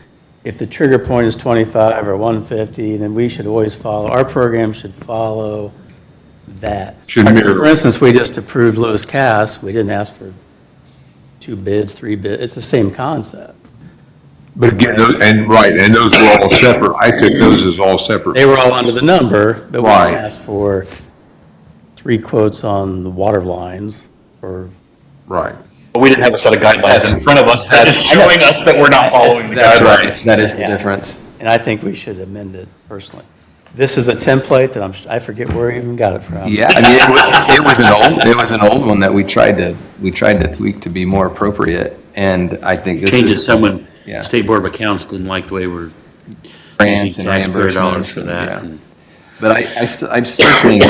if the trigger point is 25 or 150, then we should always follow, our program should follow that. Should mirror. For instance, we just approved Lewis Cass, we didn't ask for 2 bids, 3 bids, it's the same concept. But again, and those were all separate. I took those as all separate. They were all under the number, but we Right. asked for 3 quotes on the water lines, or Right. But we didn't have a set of guidelines in front of us that is showing us that we're not following the That's guidelines. right, that is the Yeah. difference. and I think we should amend it personally. This is a template that I forget where I even got it from. Yeah, I mean, it was an old one that we tried to tweak to be more appropriate, and I think this Change it, is. someone, Yeah. State Board of Accounts didn't like the way we're Grants and using taxpayer dollars reimbursements for and, that. yeah. and- But I still think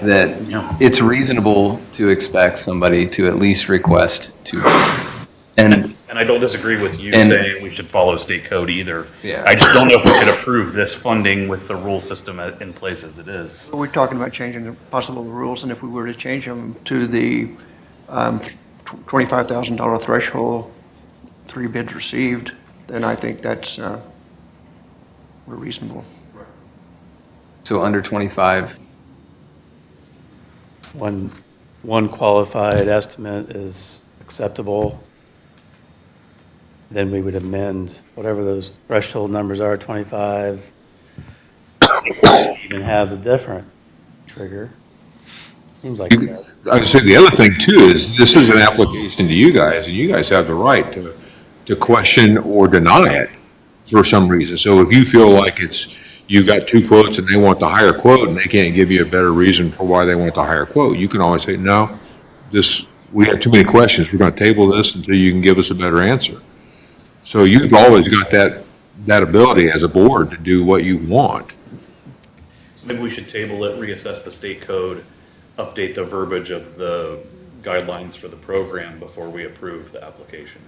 that Yeah. it's reasonable to expect somebody to at least request 2. And And I don't disagree with you And- saying we should follow state code either. Yeah. I just don't know if we should approve this funding with the rule system in place as it is. We're talking about changing the possible rules, and if we were to change them to the $25,000 threshold, 3 bids received, then I think that's, we're reasonable. so under 25, One qualified estimate is acceptable, then we would amend whatever those threshold numbers are, 25, even have a different trigger. Seems like it does. I would say the other thing too is this is an application to you guys and you guys have the right to question or deny it for some reason. So if you feel like you got 2 quotes and they want the higher quote and they can't give you a better reason for why they want the higher quote, you can always say, no, we have too many questions. We're going to table this until you can give us a better answer. So you've always got that ability as a board to do what you want. So maybe we should table it, reassess the state code, update the verbiage of the guidelines for the program before we approve the application.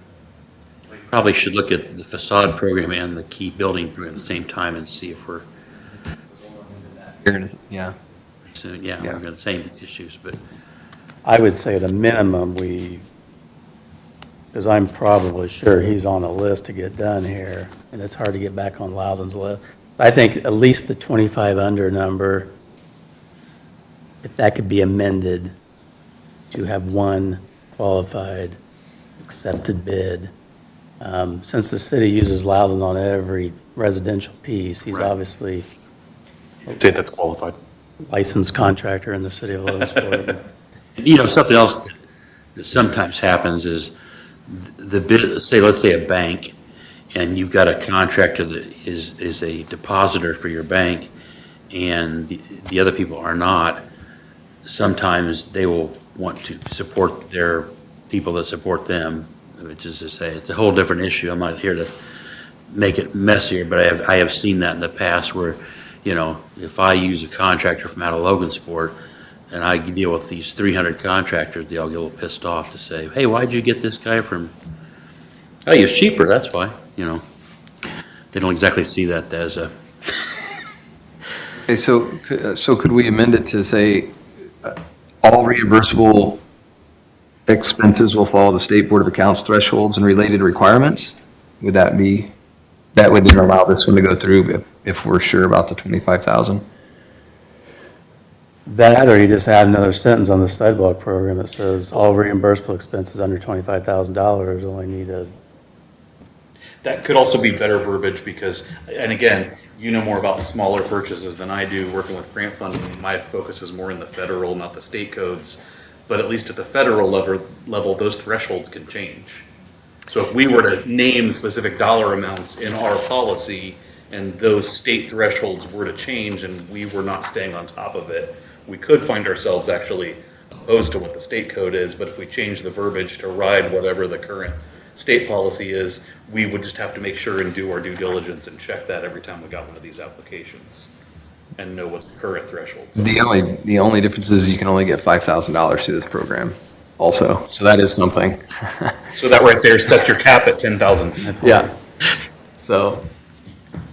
Probably should look at the facade program and the key building program at the same time and see if we're, yeah. soon, yeah, Yeah. we're got the same issues, but I would say at a minimum, because I'm probably sure he's on a list to get done here, and it's hard to get back on Loudon's list. I think at least the 25 under number, if that could be amended to have 1 qualified accepted bid. Since the city uses Loudon on every residential piece, he's Right. obviously I'd say that's qualified. a licensed contractor in the city of Logansport. something else that sometimes happens is the bid, let's say a bank, and you've got a contractor that is a depositor for your bank, and the other people are not. Sometimes they will want to support their people that support them, which is to say, it's a whole different issue. I'm not here to make it messier, but I have seen that in the past where, if I use a contractor from out of Logansport, and I deal with these 300 contractors, they all get a little pissed off to say, hey, why'd you get this guy from, oh, he was cheaper, that's why, They don't exactly see that as a, Okay, so could we amend it to say, all reimbursable expenses will follow the State Board of Accounts thresholds and related requirements? That would then allow this one to go through if we're sure about the 25,000? That, or you just add another sentence on the sidewalk program that says, all reimbursable expenses under $25,000 only need a, That could also be better verbiage because, and again, you know more about the smaller purchases than I do, working with grant funding. My focus is more in the federal, not the state codes. But at least at the federal level, those thresholds can change. So if we were to name specific dollar amounts in our policy and those state thresholds were to change and we were not staying on top of it, we could find ourselves actually opposed to what the state code is. But if we change the verbiage to ride whatever the current state policy is, we would just have to make sure and do our due diligence and check that every time we got one of these applications and know what the current thresholds are. The only difference is you can only get $5,000 through this program also. So that is something. So that right there sets your cap at 10,000. Yeah. So,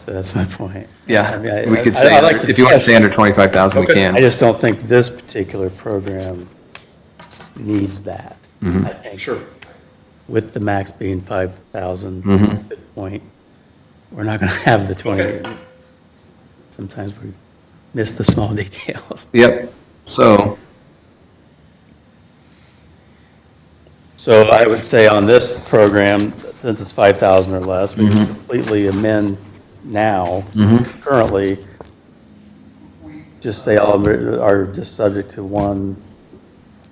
that's my point. yeah, I mean, we could I say, like the if you want to test. say under 25,000, we Okay. can. I just don't think this particular program needs that. I think Sure. with the max being 5,000, Mhm. good point, we're not going to have the 20. Okay. Sometimes we miss the small details. Yep. So, So I would say on this program, since it's 5,000 or less, we can completely amend now, currently, just say all of them are just subject to one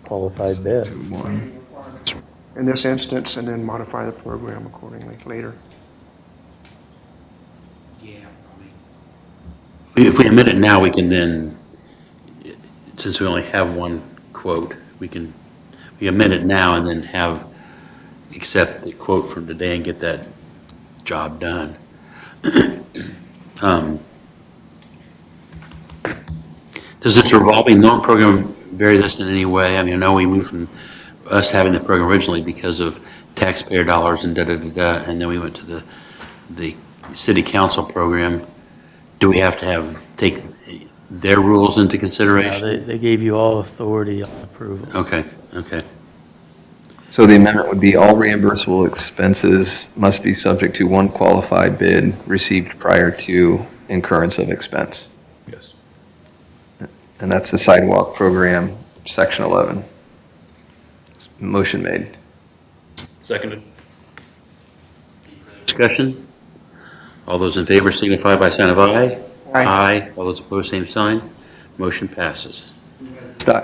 qualified bid. In this instance, and then modify the program accordingly later. If we amend it now, we can then, since we only have one quote, we amend it now and then accept the quote from today and get that job done. Does this revolving loan program vary this in any way? I mean, I know we moved from us having the program originally because of taxpayer dollars and da-da-da-da, and then we went to the city council program. Do we have to take their rules into consideration? They gave you all authority on approval. Okay. so the amendment would be all reimbursable expenses must be subject to one qualified bid received prior to incurrence of expense. Yes. And that's the sidewalk program, section 11. Motion made. Seconded. Discussion? All those in favor signify by sign of aye. Aye. All those opposed, same sign. Motion passes.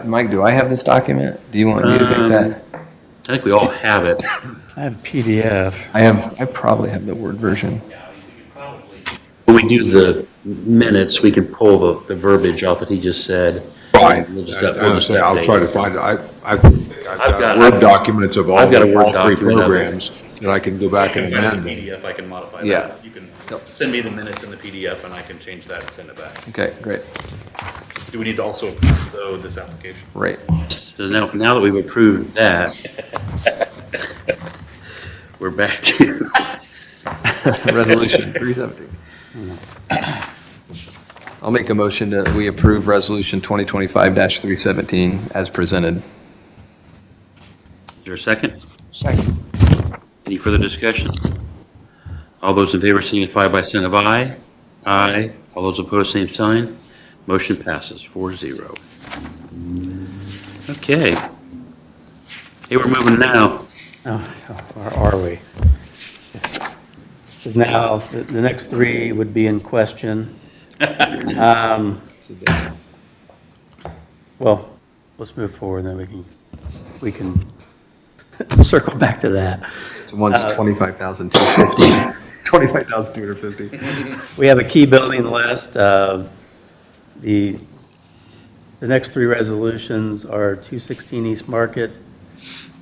Mike, do I have this document? Do you want me to make that? I think we all have it. I have PDF. I probably have the Word version. When we do the minutes, we can pull the verbiage off that he just said. Right. We'll just I understand. I'll update try to it. find it. I've got Word documents of all I've got a Word all three document of it. programs, and I can go back and If it's a amend them. PDF, I can modify that. Yeah. You can Yep. send me the minutes in the PDF and I can change that and send it back. Okay, great. Do we need to also approve though this application? Right. So now that we've approved that, we're back to, Resolution 317. I'll make a motion that we approve Resolution 2025-317 as presented. is there a second? Second. Any further discussion? All those in favor signify by sign of aye. Aye. All those opposed, same sign. Motion passes 4-0. Okay. Hey, we're moving now. Oh, or are we? Because now, the next three would be in question. Well, let's move forward, then we can circle back to that. So one's 25,250. 25,250. We have a key building list. The next three resolutions are 216 East Market.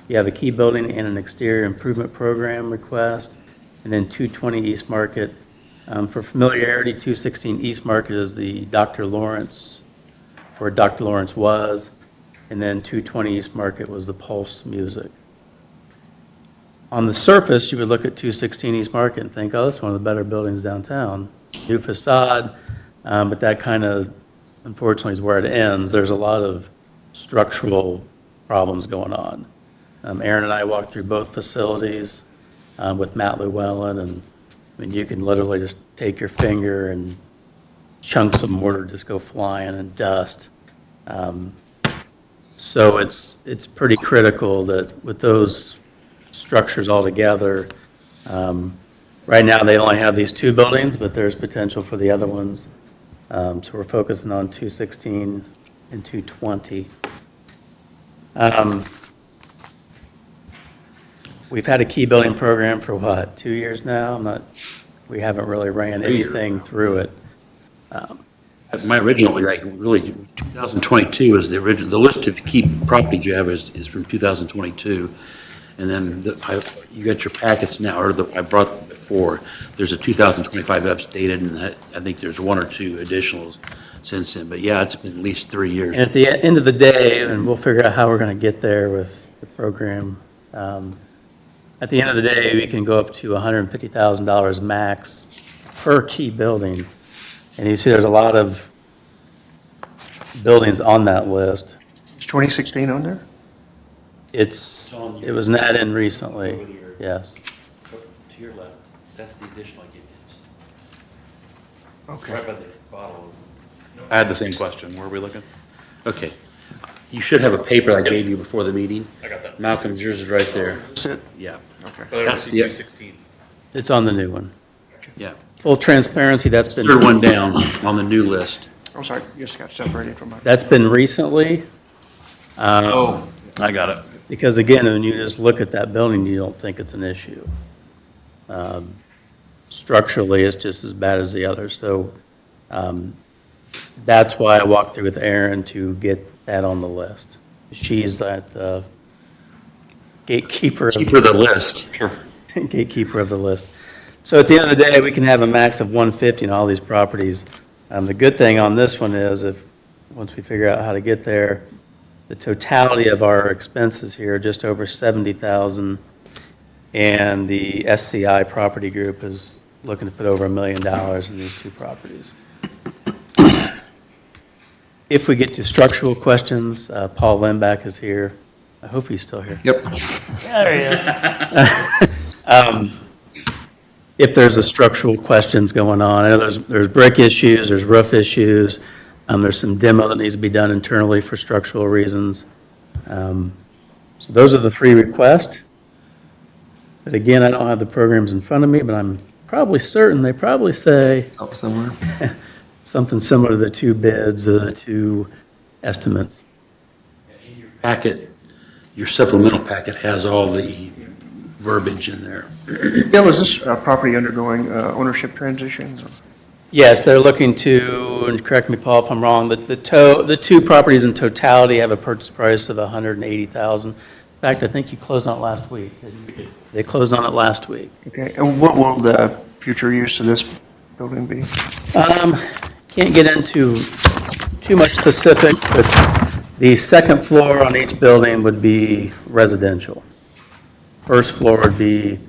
You have a key building and an exterior improvement program request, and then 220 East Market. For familiarity, 216 East Market is the Dr. Lawrence, where Dr. Lawrence was, and then 220 East Market was the Pulse Music. On the surface, you would look at 216 East Market and think, oh, that's one of the better buildings downtown. New facade, but that kind of, unfortunately, is where it ends. There's a lot of structural problems going on. Aaron and I walked through both facilities with Matt Llewellyn, and I mean, you can literally just take your finger and chunks of mortar just go flying and dust. So it's pretty critical that with those structures all together, Right now, they only have these two buildings, but there's potential for the other ones. So we're focusing on 216 and 220. We've had a key building program for what, 2 years now? We haven't really ran anything through it. My original, like, really, 2022 is the original, the list of key properties you have is from 2022. And then you got your packets now, or I brought before, there's a 2025 updated, and I think there's one or two additionals since then. But yeah, it's been at least 3 years. And at the end of the day, and we'll figure out how we're going to get there with the program, at the end of the day, we can go up to $150,000 max per key building. And you see there's a lot of buildings on that list. Is 2016 on there? It was not in recently, yes. To your left, that's the additional I gave you. Okay. Right by the bottle. I had the same question. Where are we looking? Okay. You should have a paper I gave you before the meeting. I got that. Malcolm's, yours is right there. That's it? Yeah, Okay. But I don't That's see the- 216. It's on the new one. yeah. Full transparency, that's been. Third one down on the new list. I'm sorry, just got separated from my. That's been recently. Oh, I got it. Because again, when you just look at that building, you don't think it's an issue. Structurally, it's just as bad as the others. So that's why I walked through with Erin to get that on the list. She's the gatekeeper. Keeper of the list. Sure. Gatekeeper of the list. So at the end of the day, we can have a max of 150 in all these properties. The good thing on this one is once we figure out how to get there, the totality of our expenses here, just over 70,000, and the SCI property group is looking to put over $1 million in these two properties. If we get to structural questions, Paul Lembach is here. I hope he's still here. Yep. There he is. If there's a structural questions going on, I know there's brick issues, there's roof issues, there's some demo that needs to be done internally for structural reasons. So those are the three requests. But again, I don't have the programs in front of me, but I'm probably certain they probably say Up somewhere. something similar to the two bids or the two estimates. Packet, your supplemental packet has all the verbiage in there. Bill, is this property undergoing ownership transition? Yes, they're looking to, and correct me, Paul, if I'm wrong, the two properties in totality have a purchase price of $180,000. In fact, I think you closed on it last week. They closed on it last week. Okay, and what will the future use of this building be? Can't get into too much specifics, but the second floor on each building would be residential. First floor would be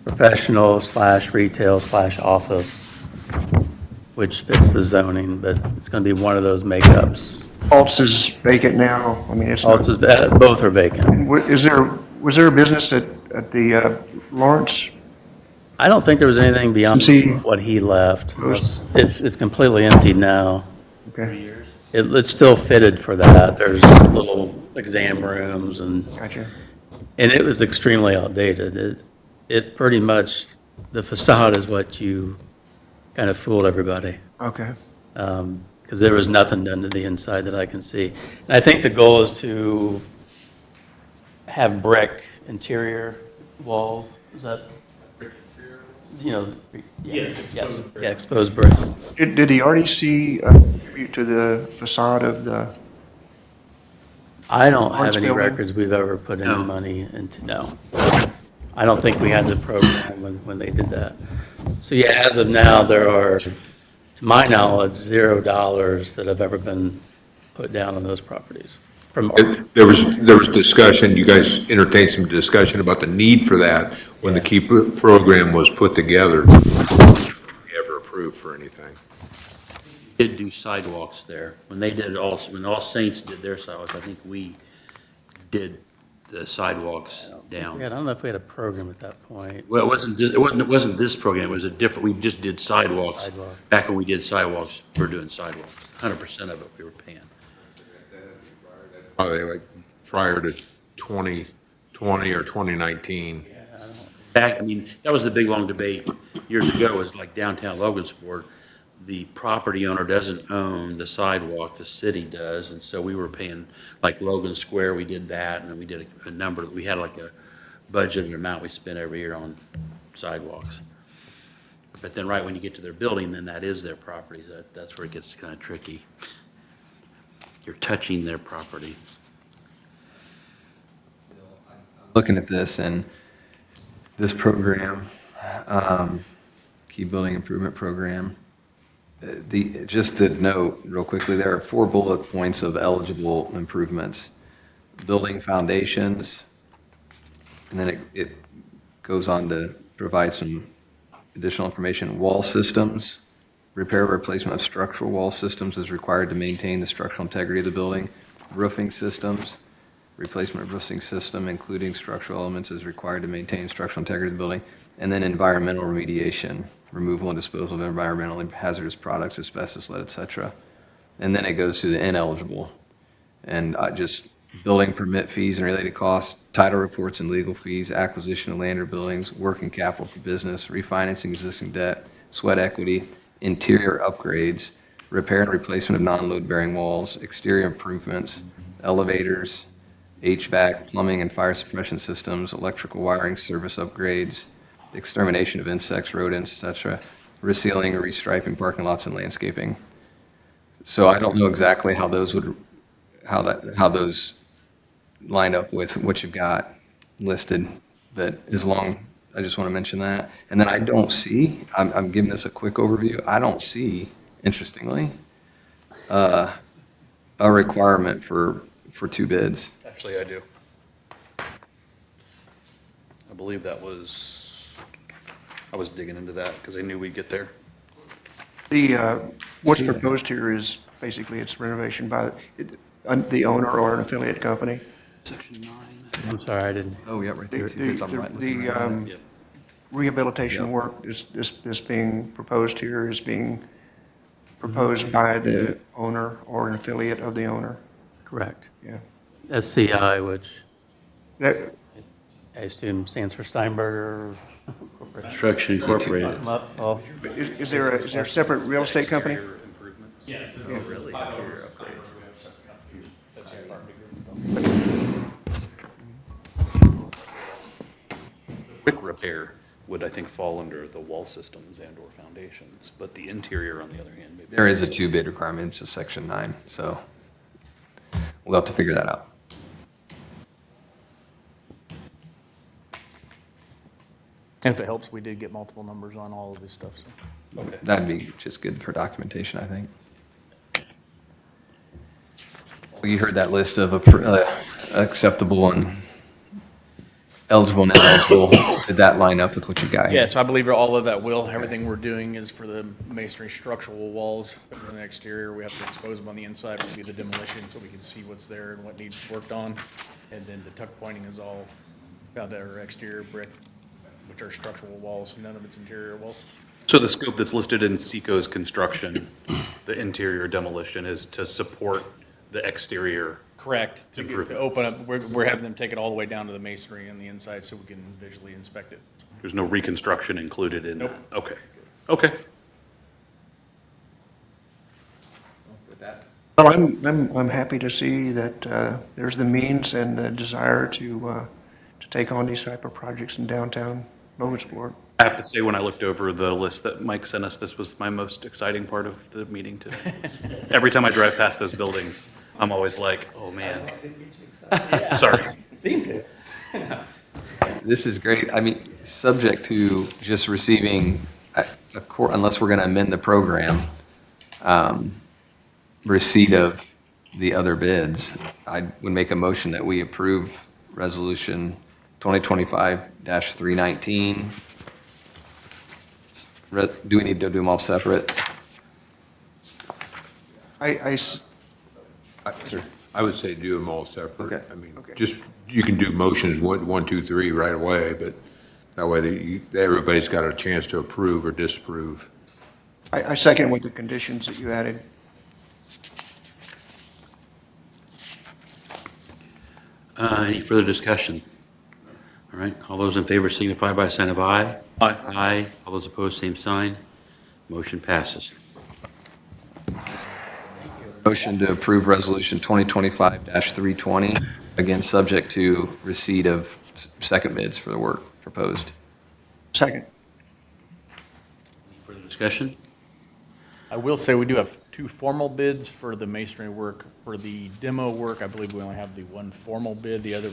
professional / retail / office, which fits the zoning, but it's going to be one of those makeups. Alts is vacant now, I mean, it's not. Also, both are vacant. And was there a business at the Lawrence? I don't think there was anything beyond Since he what he left. closed? It's completely empty now. Okay, It's still fitted for that. There's little exam rooms gotcha. and it was extremely outdated. It pretty much, the facade is what you kind of fooled everybody. Okay, Because there was nothing done to the inside that I can see. And I think the goal is to have brick interior walls. Is that, Yes, exposed brick. Yeah, exposed brick. did the RDC contribute to the facade of the, I don't have Lawrence any building? records we've ever put any No. money into, no. I don't think we had the program when they did that. So yeah, as of now, there are, to my knowledge, $0 that have ever been put down on those properties. From There was discussion, you guys entertained some discussion about the need for that when the key program was put together. We ever approved for anything. Did do sidewalks there. When All Saints did their sidewalks, I think we did the sidewalks down. Yeah, I don't know if we had a program at that point. Well, it wasn't this program, it was a different, we just did sidewalks. Sidewalk. Back when we did sidewalks, we were doing sidewalks. 100% of it we were paying. Probably like prior to 2020 or 2019. Back, I mean, that was the big, long debate. years ago was like downtown Logansport. The property owner doesn't own the sidewalk, the city does, and so we were paying, like Logan Square, we did that, and then we did a number, we had like a budgeted amount we spent every year on sidewalks. But then right when you get to their building, then that is their property, that's where it gets kind of tricky. You're touching their property. Looking at this and this program, key building improvement program, just to note real quickly, there are 4 bullet points of eligible improvements. Building foundations, and then it goes on to provide some additional information. Wall systems, repair or replacement of structural wall systems is required to maintain the structural integrity of the building. Roofing systems, replacement of roofing system, including structural elements, is required to maintain structural integrity of the building. And then environmental remediation, removal and disposal of environmentally hazardous products, asbestos, lead, et cetera. And then it goes to the ineligible. And just building permit fees and related costs, title reports and legal fees, acquisition of land or buildings, working capital for business, refinancing existing debt, sweat equity, interior upgrades, repair and replacement of non-load bearing walls, exterior improvements, elevators, HVAC, plumbing and fire suppression systems, electrical wiring service upgrades, extermination of insects, rodents, et cetera, resealing or restriping parking lots and landscaping. So I don't know exactly how those line up with what you've got listed, but as long, I just want to mention that. And then I don't see, I'm giving this a quick overview, I don't see, interestingly, a requirement for 2 bids. Actually, I do. I believe that was, I was digging into that because I knew we'd get there. What's proposed here is basically it's renovation by the owner or an affiliate company. Section 9. I'm sorry, I didn't. Oh, yeah, right there. It's on the right. The rehabilitation Yep. work is being proposed here is being proposed by the owner or an affiliate of the owner. Correct. Yeah. SCI, which That- I assume stands for Steinberger. Construction Incorporated. Oh, Is there a separate real estate company? Exterior improvements. Yes. Really, interior upgrades. That's our partner group. Brick repair would, I think, fall under the wall systems and or foundations, but the interior, on the other hand, maybe. There is a 2 bid requirement, it's just section 9, so we'll have to figure that out. And if it helps, we did get multiple numbers on all of this stuff, so. Okay. That'd be just good for documentation, I think. Well, you heard that list of acceptable and eligible and ineligible. Did that line up with what you got here? Yes, I believe all of that will. Everything we're doing is for the masonry structural walls for the exterior. We have to expose them on the inside, we'll do the demolition so we can see what's there and what needs worked on. And then the tuck pointing is all found at our exterior brick, which are structural walls, none of it's interior walls. So the scope that's listed in Seco's construction, the interior demolition, is to support the exterior. Correct. To Improvements. open up, we're having them take it all the way down to the masonry on the inside so we can visually inspect it. There's no reconstruction included in that? Nope. Okay. Okay. With that? Well, I'm happy to see that there's the means and the desire to take on these type of projects in downtown Logansport. I have to say, when I looked over the list that Mike sent us, this was my most exciting part of the meeting today. Every time I drive past those buildings, I'm always like, oh, man. Sorry. Seem to. This is great. I mean, subject to just receiving, unless we're going to amend the program, receipt of the other bids, I would make a motion that we approve Resolution 2025-319. Do we need to do them all separate? Sure. I would say do them all separate. Okay. I mean, Okay. just, you can do motions 1, 2, 3 right away, but that way everybody's got a chance to approve or disapprove. I second with the conditions that you added. Any further discussion? All right, all those in favor signify by a sign of aye. Aye. Aye. All those opposed, same sign. Motion passes. Motion to approve Resolution 2025-320, again, subject to receipt of second bids for the work proposed. Second. Further discussion? I will say we do have 2 formal bids for the masonry work. For the demo work, I believe we only have the 1 formal bid. The other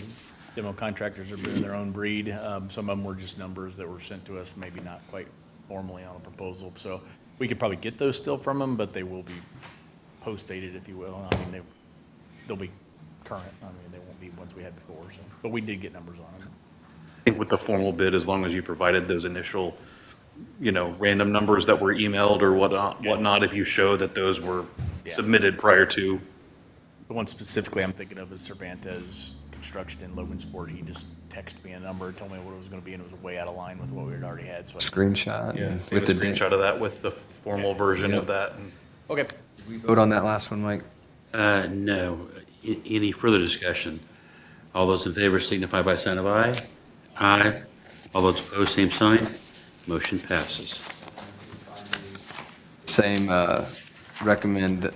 demo contractors are doing their own breed. Some of them were just numbers that were sent to us, maybe not quite formally on a proposal. So we could probably get those still from them, but they will be post-dated, if you will. I mean, they'll be current. I mean, they won't be ones we had before, so. But we did get numbers on them. I think with the formal bid, as long as you provided those initial, random numbers that were emailed or whatnot, if you show that those were submitted prior to. The one specifically I'm thinking of is Cervantes Construction in Logansport. He just texted me a number, told me what it was going to be, and it was way out of line with what we had already had. So Screenshot. Yeah, and save a with the date. screenshot of that with the formal version of that. Okay. Did we vote on that last one, Mike? No. Any further discussion? All those in favor signify by a sign of aye. Aye. All those opposed, same sign. Motion passes. Same, recommend,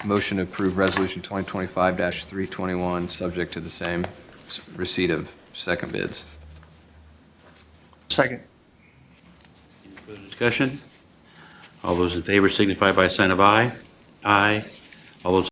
motion to approve Resolution 2025-321, subject to the same receipt of second bids. Second. Any further discussion? All those in favor signify by a sign of aye. Aye. All those